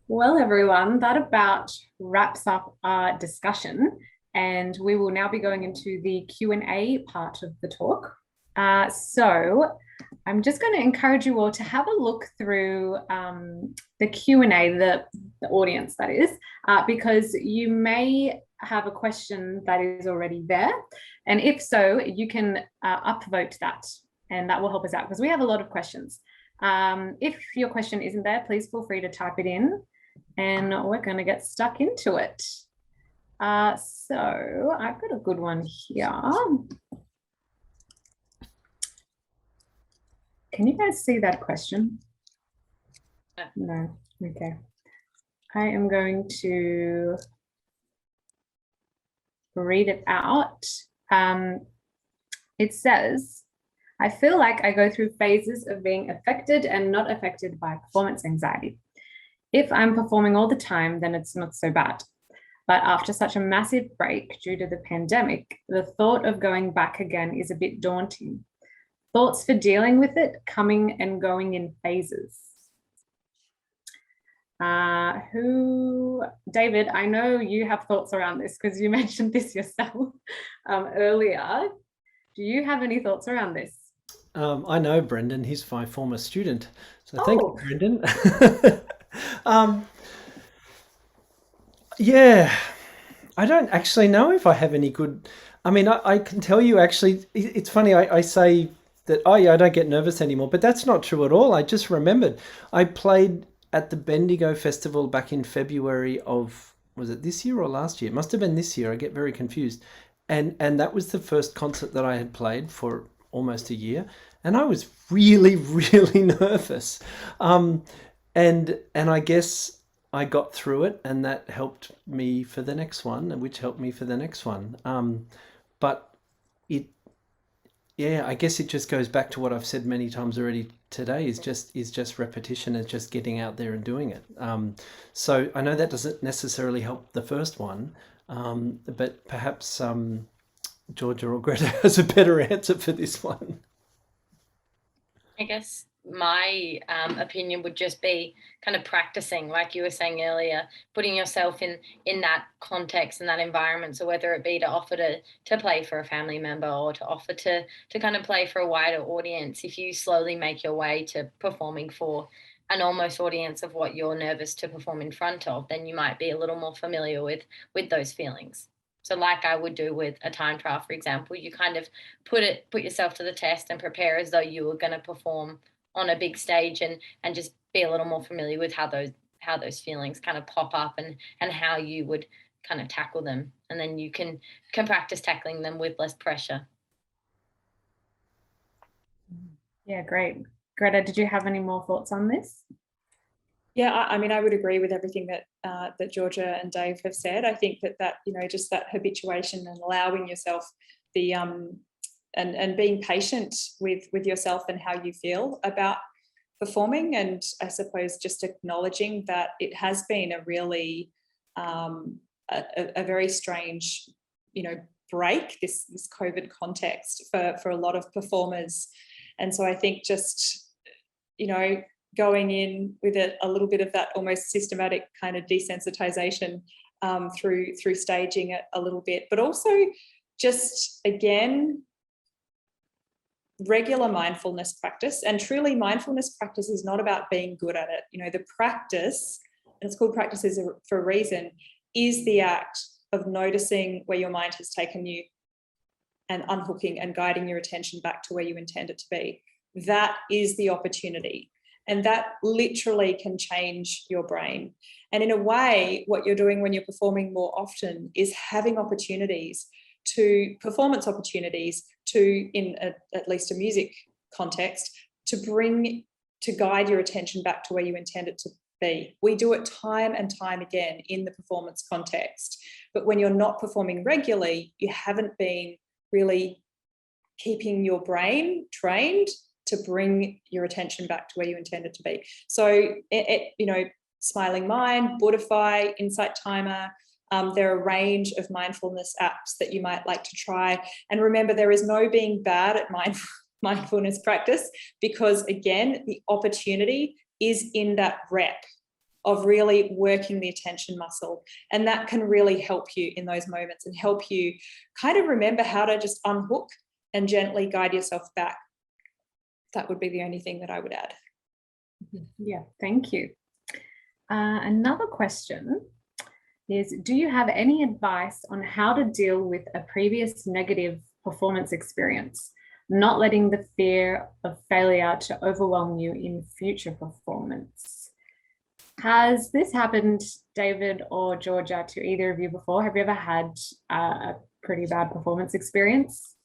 Well, everyone, that about wraps up our discussion, and we will now be going into the Q&A part of the talk. So I'm just going to encourage you all to have a look through the Q&A, the audience that is, because you may have a question that is already there. And if so, you can upvote that, and that will help us out because we have a lot of questions. If your question isn't there, please feel free to type it in, and we're going to get stuck into it. So I've got a good one here. Can you guys see that question? No. Okay. I am going to read it out. It says, I feel like I go through phases of being affected and not affected by performance anxiety. If I'm performing all the time, then it's not so bad. But after such a massive break due to the pandemic, the thought of going back again is a bit daunting. Thoughts for dealing with it, coming and going in phases. David, I know you have thoughts around this because you mentioned this yourself earlier. Do you have any thoughts around this? I know Brendan, he's my former student. So thank you, Oh, Brendan. um, yeah, I don't actually know if I have any good. I mean, I can tell you actually, it's funny, I say that, oh yeah, I don't get nervous anymore, but that's not true at all. I just remembered I played at the Bendigo Festival back in February of, was it this year or last year? It must have been this year. I get very confused. And that was the first concert that I had played for almost a year. And I was really, really nervous. Um, and I guess I got through it, and that helped me for the next one, and which helped me for the next one. But it, yeah, I guess it just goes back to what I've said many times already today. Is just repetition, and just getting out there and doing it. So I know that doesn't necessarily help the first one, but perhaps Georgia or Greta has a better answer for this one. I guess my opinion would just be kind of practicing, like you were saying earlier, putting yourself in that context and that environment. So whether it be to offer to play for a family member, or to offer to kind of play for a wider audience, if you slowly make your way to performing for an almost audience of what you're nervous to perform in front of, then you might be a little more familiar with those feelings. So like I would do with a time trial, for example, you kind of put yourself to the test and prepare as though you were going to perform on a big stage, and just be a little more familiar with how those feelings kind of pop up, and how you would kind of tackle them. And then you can practice tackling them with less pressure. yeah, great. Greta, did you have any more thoughts on this? Yeah, I mean, I would agree with everything that Georgia and Dave have said. I think that just that habituation and allowing yourself the and being patient with yourself and how you feel about performing, and I suppose just acknowledging that it has been a really a very strange, break, this COVID context for a lot of performers. And so I think just, going in with a little bit of that almost systematic kind of desensitization through staging it a little bit, but also just, again, regular mindfulness practice. And truly, mindfulness practice is not about being good at it. The practice, and it's called practices for a reason, is the act of noticing where your mind has taken you and unhooking and guiding your attention back to where you intend it to be. That is the opportunity. And that literally can change your brain. And in a way, what you're doing when you're performing more often is having performance opportunities in at least a music context, to guide your attention back to where you intend it to be. We do it time and time again in the performance context. But when you're not performing regularly, you haven't been really keeping your brain trained to bring your attention back to where you intend it to be. So, Smiling Mind, Buddhify, Insight Timer, there are a range of mindfulness apps that you might like to try. And remember, there is no being bad at mindfulness practice, because, again, the opportunity is in that rep of really working the attention muscle. And that can really help you in those moments and help you kind of remember how to just unhook and gently guide yourself back. That would be the only thing that I would add. Yeah, thank you. Another question is, do you have any advice on how to deal with a previous negative performance experience, not letting the fear of failure to overwhelm you in future performance? Has this happened, David or Georgia, to either of you before? Have you ever had a pretty bad performance experience?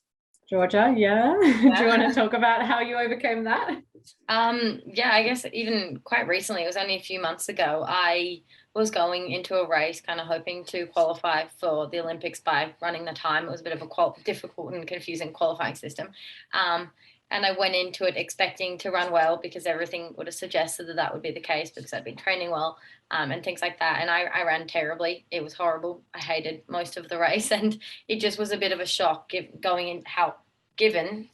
Georgia, yeah. Do you want to talk about how you overcame that? Yeah, I guess even quite recently, it was only a few months ago, I was going into a race kind of hoping to qualify for the Olympics by running the time. It was a bit of a difficult and confusing qualifying system. And I went into it expecting to run well, because everything would have suggested that would be the case, because I'd been training well and things like that. And I ran terribly. It was horrible. I hated most of the race, and it just was a bit of a shock given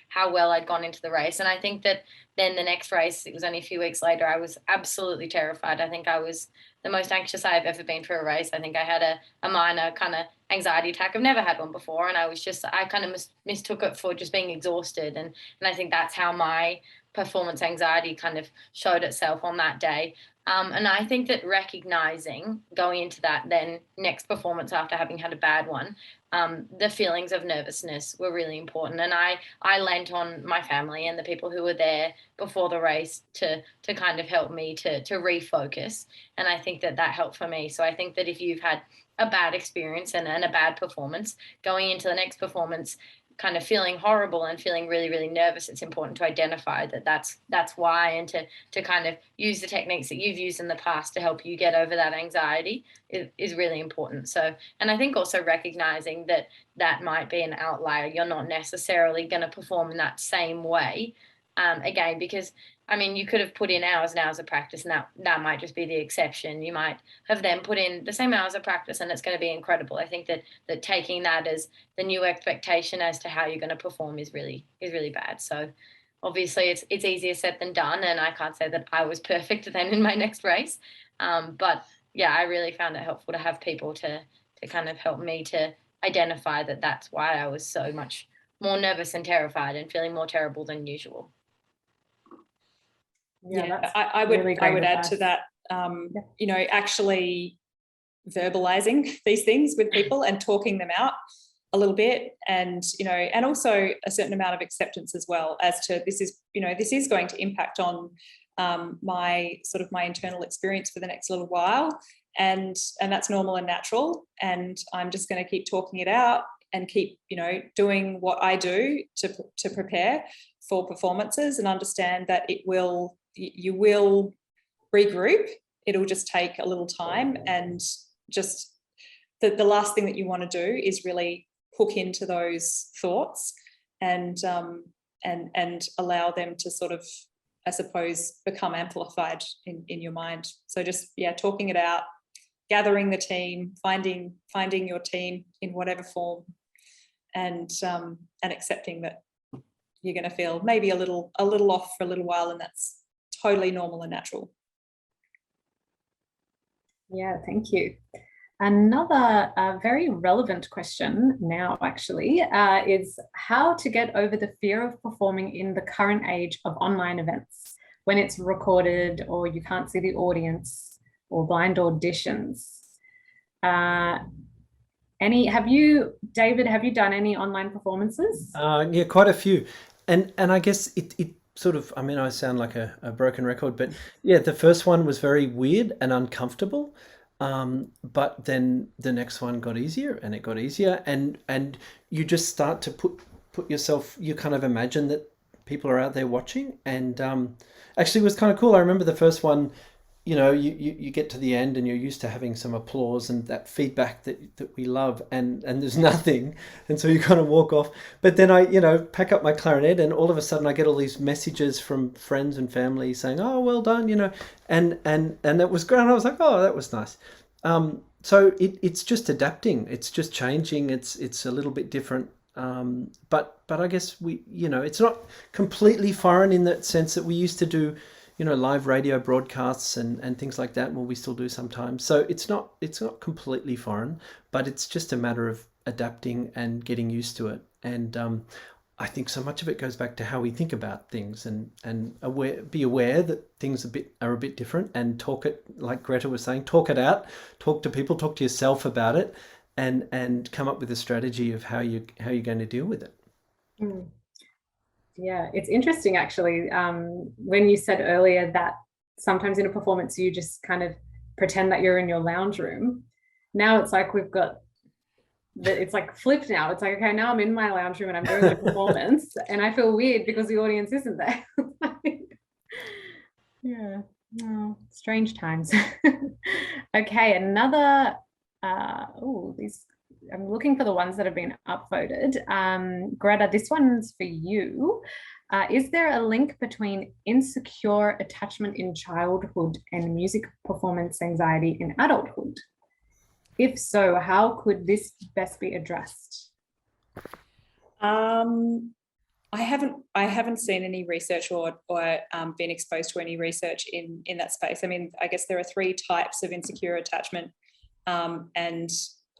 how well I'd gone into the race. And I think that then the next race, it was only a few weeks later, I was absolutely terrified. I think I was the most anxious I've ever been for a race. I think I had a minor kind of anxiety attack. I've never had one before. And I kind of mistook it for just being exhausted. And I think that's how my performance anxiety kind of showed itself on that day. And I think that recognizing going into that then next performance after having had a bad one, the feelings of nervousness were really important. And I lent on my family and the people who were there before the race to kind of help me to refocus. And I think that helped for me. So I think that if you've had a bad experience and a bad performance, going into the next performance kind of feeling horrible and feeling really, really nervous, it's important to identify that's why, and to kind of use the techniques that you've used in the past to help you get over that anxiety is really important. So, and I think also recognizing that might be an outlier. You're not necessarily going to perform in that same way again, because I mean, you could have put in hours and hours of practice, and that might just be the exception. You might have then put in the same hours of practice, and it's going to be incredible. I think that taking that as the new expectation as to how you're going to perform is really bad. So obviously it's easier said than done, and I can't say that I was perfect then in my next race. But yeah, I really found it helpful to have people to kind of help me to identify that that's why I was so much more nervous and terrified and feeling more terrible than usual. Yeah, I would add to that, you know, actually verbalizing these things with people and talking them out a little bit, and, you know, and also a certain amount of acceptance as well as to this is going to impact on my internal experience for the next little while, and that's normal and natural, and I'm just going to keep talking it out and keep, you know, doing what I do to prepare for performances, and understand that you will regroup. It'll just take a little time, and just the last thing that you want to do is really hook into those thoughts and allow them to sort of, I suppose, become amplified in your mind. So just, talking it out, gathering the team, finding your team in whatever form, and accepting that you're going to feel maybe a little off for a little while, and that's totally normal and natural. Yeah, thank you. Another very relevant question now actually is how to get over the fear of performing in the current age of online events when it's recorded or you can't see the audience or blind auditions. David, have you done any online performances? Yeah, quite a few. And I guess it sort of, I mean, I sound like a broken record, but yeah, the first one was very weird and uncomfortable. But then the next one got easier, and it got easier, and you just start to put yourself, you kind of imagine that people are out there watching, and actually it was kind of cool. I remember the first one, you know, you get to the end and you're used to having some applause and that feedback that we love, and there's nothing, and so you kind of walk off. But then I, you know, pack up my clarinet, and all of a sudden I get all these messages from friends and family saying, "Oh, well done," you know, and that was great. And I was like, "Oh, that was nice." So it's just adapting. It's just changing. It's a little bit different. But I guess we, you know, it's not completely foreign in that sense that we used to do, you know, live radio broadcasts and things like that. Well, we still do sometimes. So it's not completely foreign, but it's just a matter of adapting and getting used to it. And I think so much of it goes back to how we think about things, and be aware that things are a bit different, and talk it, like Greta was saying, talk it out, talk to people, talk to yourself about it, and come up with a strategy of how you're going to deal with it. Mm. Yeah, it's interesting actually, when you said earlier that sometimes in a performance you just kind of pretend that you're in your lounge room. Now it's like it's like flipped now. It's like, okay, now I'm in my lounge room and I'm doing my performance, and I feel weird because the audience isn't there. Yeah, oh, strange times. Okay, another, I'm looking for the ones that have been upvoted. Greta, this one's for you. Is there a link between insecure attachment in childhood and music performance anxiety in adulthood? If so, how could this best be addressed? I haven't seen any research or been exposed to any research in that space. I mean, I guess there are 3 types of insecure attachment, and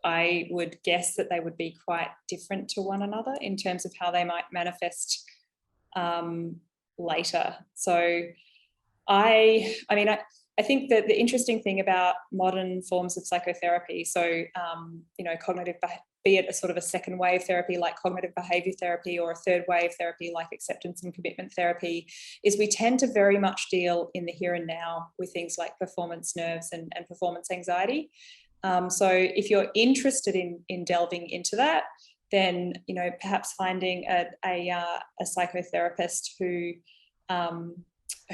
I would guess that they would be quite different to one another in terms of how they might manifest later. So I think that the interesting thing about modern forms of psychotherapy, so cognitive, be it a sort of a second wave therapy like cognitive behavior therapy, or a third wave therapy like acceptance and commitment therapy, is we tend to very much deal in the here and now with things like performance nerves and performance anxiety. So if you're interested in delving into that, then perhaps finding a psychotherapist who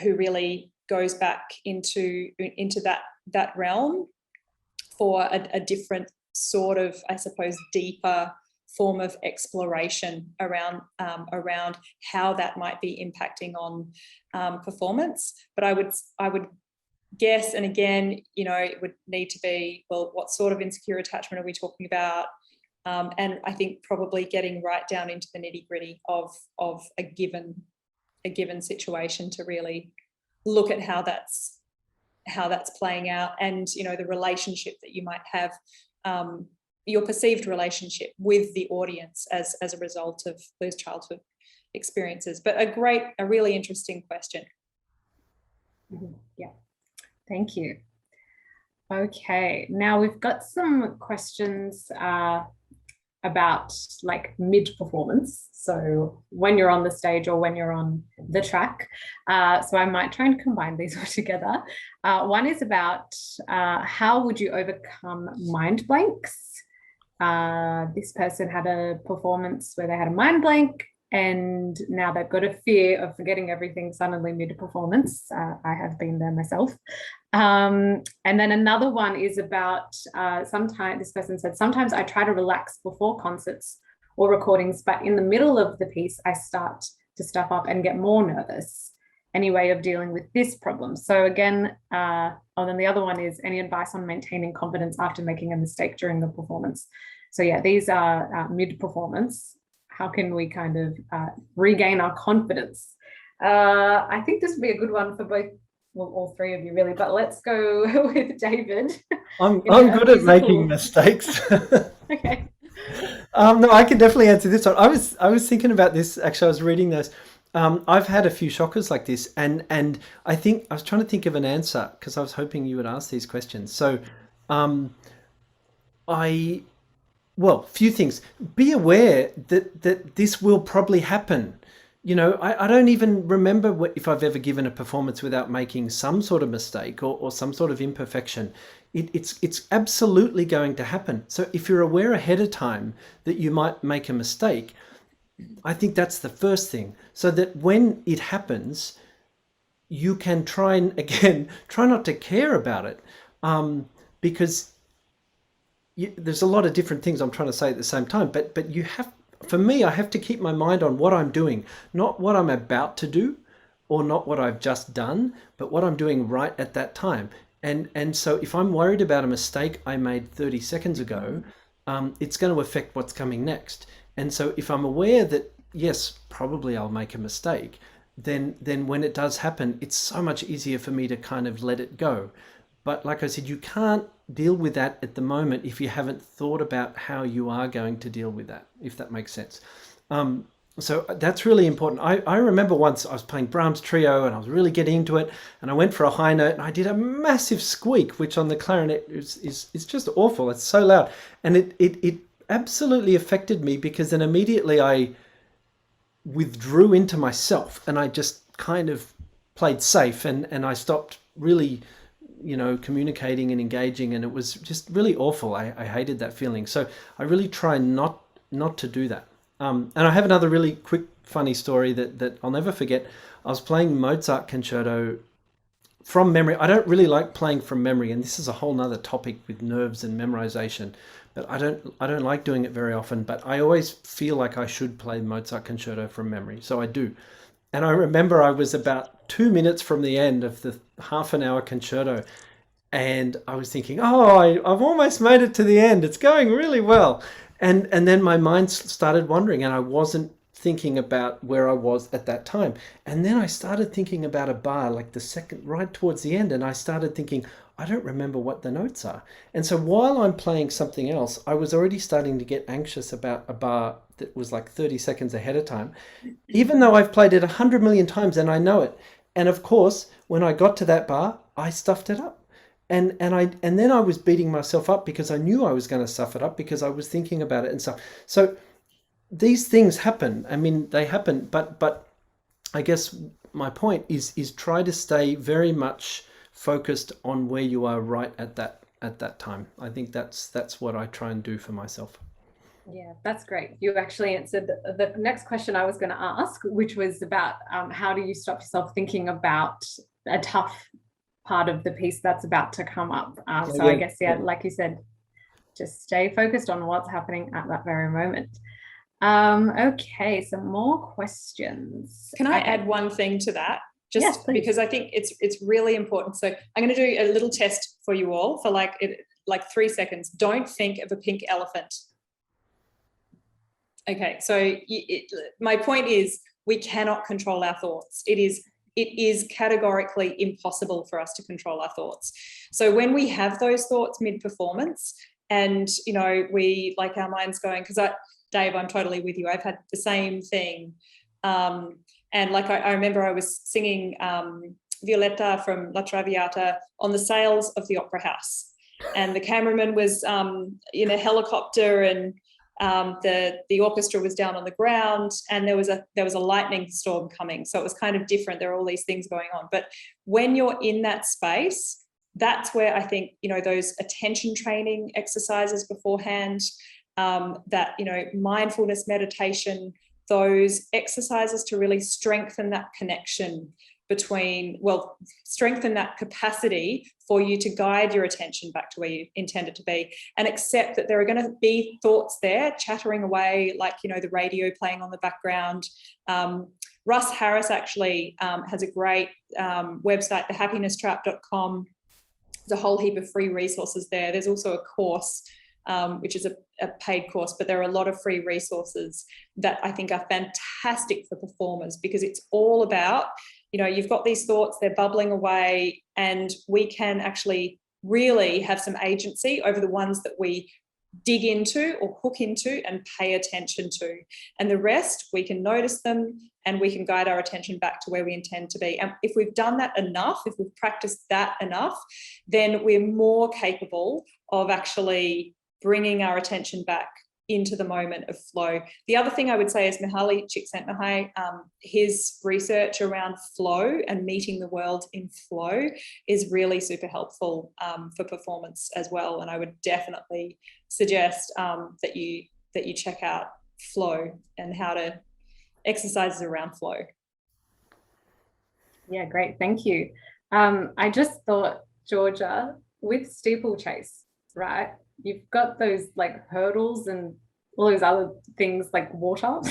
really goes back into that realm for a different sort of, I suppose, deeper form of exploration around how that might be impacting on performance. But I would guess, and again, it would need to be, well, what sort of insecure attachment are we talking about? And I think probably getting right down into the nitty-gritty of a given situation to really look at how that's playing out, and the relationship that you might have, your perceived relationship with the audience as a result of those childhood experiences. But a really interesting question. Yeah, thank you. Okay, now we've got some questions about like mid-performance, so when you're on the stage or when you're on the track. So I might try and combine these all together. One is about how would you overcome mind blanks? This person had a performance where they had a mind blank, and now they've got a fear of forgetting everything suddenly mid-performance. I have been there myself. And then another one is about sometimes, this person said, sometimes I try to relax before concerts or recordings, but in the middle of the piece, I start to stuff up and get more nervous. Any way of dealing with this problem? So again, then the other one is any advice on maintaining confidence after making a mistake during the performance? So yeah, these are mid-performance. How can we kind of regain our confidence? I think this would be a good one for both, well, all 3 of you really, but let's go with David. I'm good at making mistakes. Okay. No, I can definitely answer this one. I was thinking about this, actually. I was reading this. I've had a few shockers like this, and I think I was trying to think of an answer because I was hoping you would ask these questions. So few things. Be aware that this will probably happen. I don't even remember if I've ever given a performance without making some sort of mistake or some sort of imperfection. It's absolutely going to happen. So if you're aware ahead of time that you might make a mistake, I think that's the first thing, so that when it happens, you can try not to care about it, because there's a lot of different things I'm trying to say at the same time, but you have, for me, I have to keep my mind on what I'm doing, not what I'm about to do or not what I've just done, but what I'm doing right at that time. And so if I'm worried about a mistake I made 30 seconds ago, it's going to affect what's coming next. And so if I'm aware that, yes, probably I'll make a mistake, then when it does happen, it's so much easier for me to kind of let it go. But like I said, you can't deal with that at the moment if you haven't thought about how you are going to deal with that, if that makes sense. So that's really important. I remember once I was playing Brahms Trio and I was really getting into it, and I went for a high note and I did a massive squeak, which on the clarinet is just awful. It's so loud. And it absolutely affected me, because then immediately I withdrew into myself and I just kind of played safe, and I stopped really communicating and engaging, and it was just really awful. I hated that feeling. So I really try not to do that. And I have another really quick funny story that I'll never forget. I was playing Mozart concerto from memory. I don't really like playing from memory, and this is a whole nother topic with nerves and memorization, but I don't like doing it very often, but I always feel like I should play Mozart concerto from memory, so I do. And I remember I was about 2 minutes from the end of the half-an-hour concerto, and I was thinking, I've almost made it to the end. It's going really well. And then my mind started wandering, and I wasn't thinking about where I was at that time. And then I started thinking about a bar, like the second, right towards the end, and I started thinking, I don't remember what the notes are. And so while I'm playing something else, I was already starting to get anxious about a bar that was like 30 seconds ahead of time, even though I've played it 100 million times and I know it. And of course, when I got to that bar, I stuffed it up. And then I was beating myself up because I knew I was going to stuff it up because I was thinking about it and stuff. So these things happen. I mean, they happen, but I guess my point is try to stay very much focused on where you are right at that time. I think that's what I try and do for myself. Yeah, that's great. You actually answered the next question I was going to ask, which was about how do you stop yourself thinking about a tough part of the piece that's about to come up. So I guess, like you said, just stay focused on what's happening at that very moment. Okay, some more questions. Can I add one thing to that? Just because I think it's really important. So I'm going to do a little test for you all for like 3 seconds. Don't think of a pink elephant. Okay, so my point is we cannot control our thoughts. It is categorically impossible for us to control our thoughts. So when we have those thoughts mid-performance and, you know, we like our mind's going, because Dave, I'm totally with you. I've had the same thing. And like I remember I was singing Violetta from La Traviata on the sails of the Opera House. And the cameraman was in a helicopter and the orchestra was down on the ground and there was a lightning storm coming. So it was kind of different. There are all these things going on. But when you're in that space, that's where I think, you know, those attention training exercises beforehand, that, you know, mindfulness meditation, those exercises to really strengthen that connection between, well, strengthen that capacity for you to guide your attention back to where you intend it to be, and accept that there are going to be thoughts there chattering away, like, you know, the radio playing on the background. Russ Harris actually has a great website, thehappinesstrap.com. There's a whole heap of free resources there. There's also a course, which is a paid course, but there are a lot of free resources that I think are fantastic for performers, because it's all about, you know, you've got these thoughts, they're bubbling away, and we can actually really have some agency over the ones that we dig into or hook into and pay attention to. And the rest, we can notice them and we can guide our attention back to where we intend to be. And if we've done that enough, if we've practiced that enough, then we're more capable of actually bringing our attention back into the moment of flow. The other thing I would say is Mihaly Csikszentmihalyi, his research around flow and meeting the world in flow is really super helpful for performance as well. And I would definitely suggest that you check out flow and how to exercises around flow. Yeah, great. Thank you. I just thought, Georgia, with steeplechase, right? You've got those like hurdles and all those other things like water.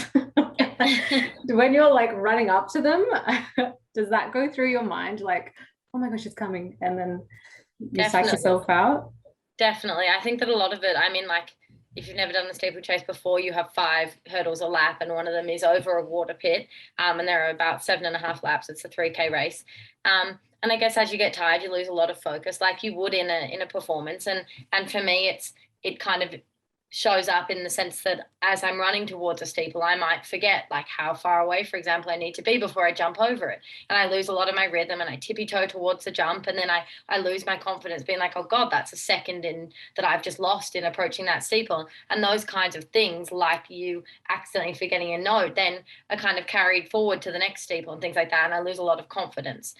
When you're like running up to them, does that go through your mind like, oh my gosh, it's coming, and then you psych yourself out? Definitely. I think that a lot of it, I mean, like, if you've never done the steeplechase before, you have 5 hurdles a lap, and one of them is over a water pit, and there are about 7.5 laps. It's a 3K race. And I guess as you get tired, you lose a lot of focus, like you would in a performance. And for me, it kind of shows up in the sense that as I'm running towards a steeple, I might forget like how far away, for example, I need to be before I jump over it. And I lose a lot of my rhythm and I tippy-toe towards the jump. And then I lose my confidence, being like, oh God, that's a second in that I've just lost in approaching that steeple. And those kinds of things, like you accidentally forgetting a note, then are kind of carried forward to the next steeple and things like that. And I lose a lot of confidence.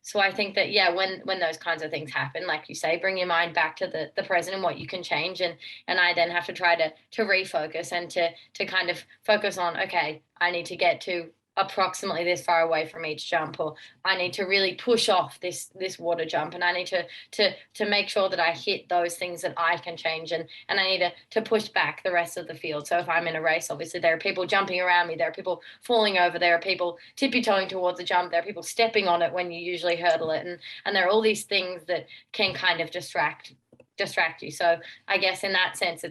So I think that, yeah, when those kinds of things happen, like you say, bring your mind back to the present and what you can change. And I then have to try to refocus and to kind of focus on, okay, I need to get to approximately this far away from each jump, or I need to really push off this water jump, and I need to make sure that I hit those things that I can change, and I need to push back the rest of the field. So if I'm in a race, obviously there are people jumping around me, there are people falling over, there are people tippy-toeing towards the jump, there are people stepping on it when you usually hurdle it, and there are all these things that can kind of distract you. So I guess in that sense,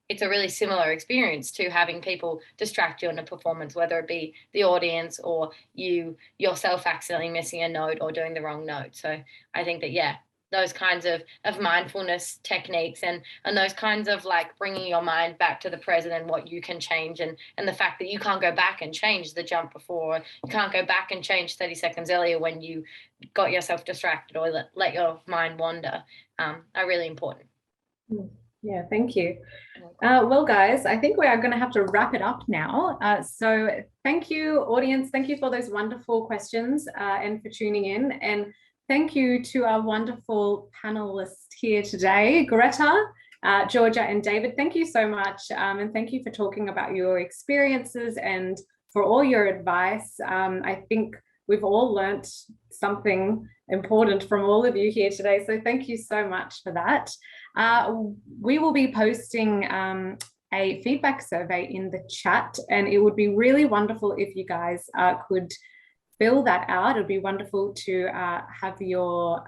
it's a really similar experience to having people distract you in a performance, whether it be the audience or you yourself accidentally missing a note or doing the wrong note. So I think that, yeah, those kinds of mindfulness techniques and those kinds of like bringing your mind back to the present and what you can change, and the fact that you can't go back and change the jump before, you can't go back and change 30 seconds earlier when you got yourself distracted or let your mind wander, are really important. Yeah, thank you. Well, guys, I think we are going to have to wrap it up now. So thank you, audience. Thank you for those wonderful questions and for tuning in. And thank you to our wonderful panelists here today, Greta, Georgia, and David. Thank you so much. And thank you for talking about your experiences and for all your advice. I think we've all learnt something important from all of you here today. So thank you so much for that. We will be posting a feedback survey in the chat, and it would be really wonderful if you guys could fill that out. It would be wonderful to have your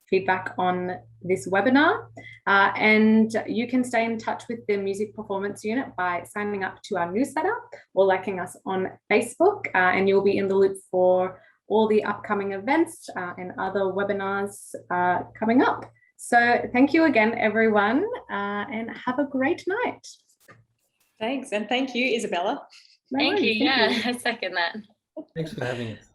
feedback on this webinar. And you can stay in touch with the Music Performance Unit by signing up to our newsletter or liking us on Facebook, and you'll be in the loop for all the upcoming events and other webinars coming up. So thank you again, everyone, and have a great night. Thanks, and thank you, Isabella. Thank you. Yeah, I second that. Thanks for having us.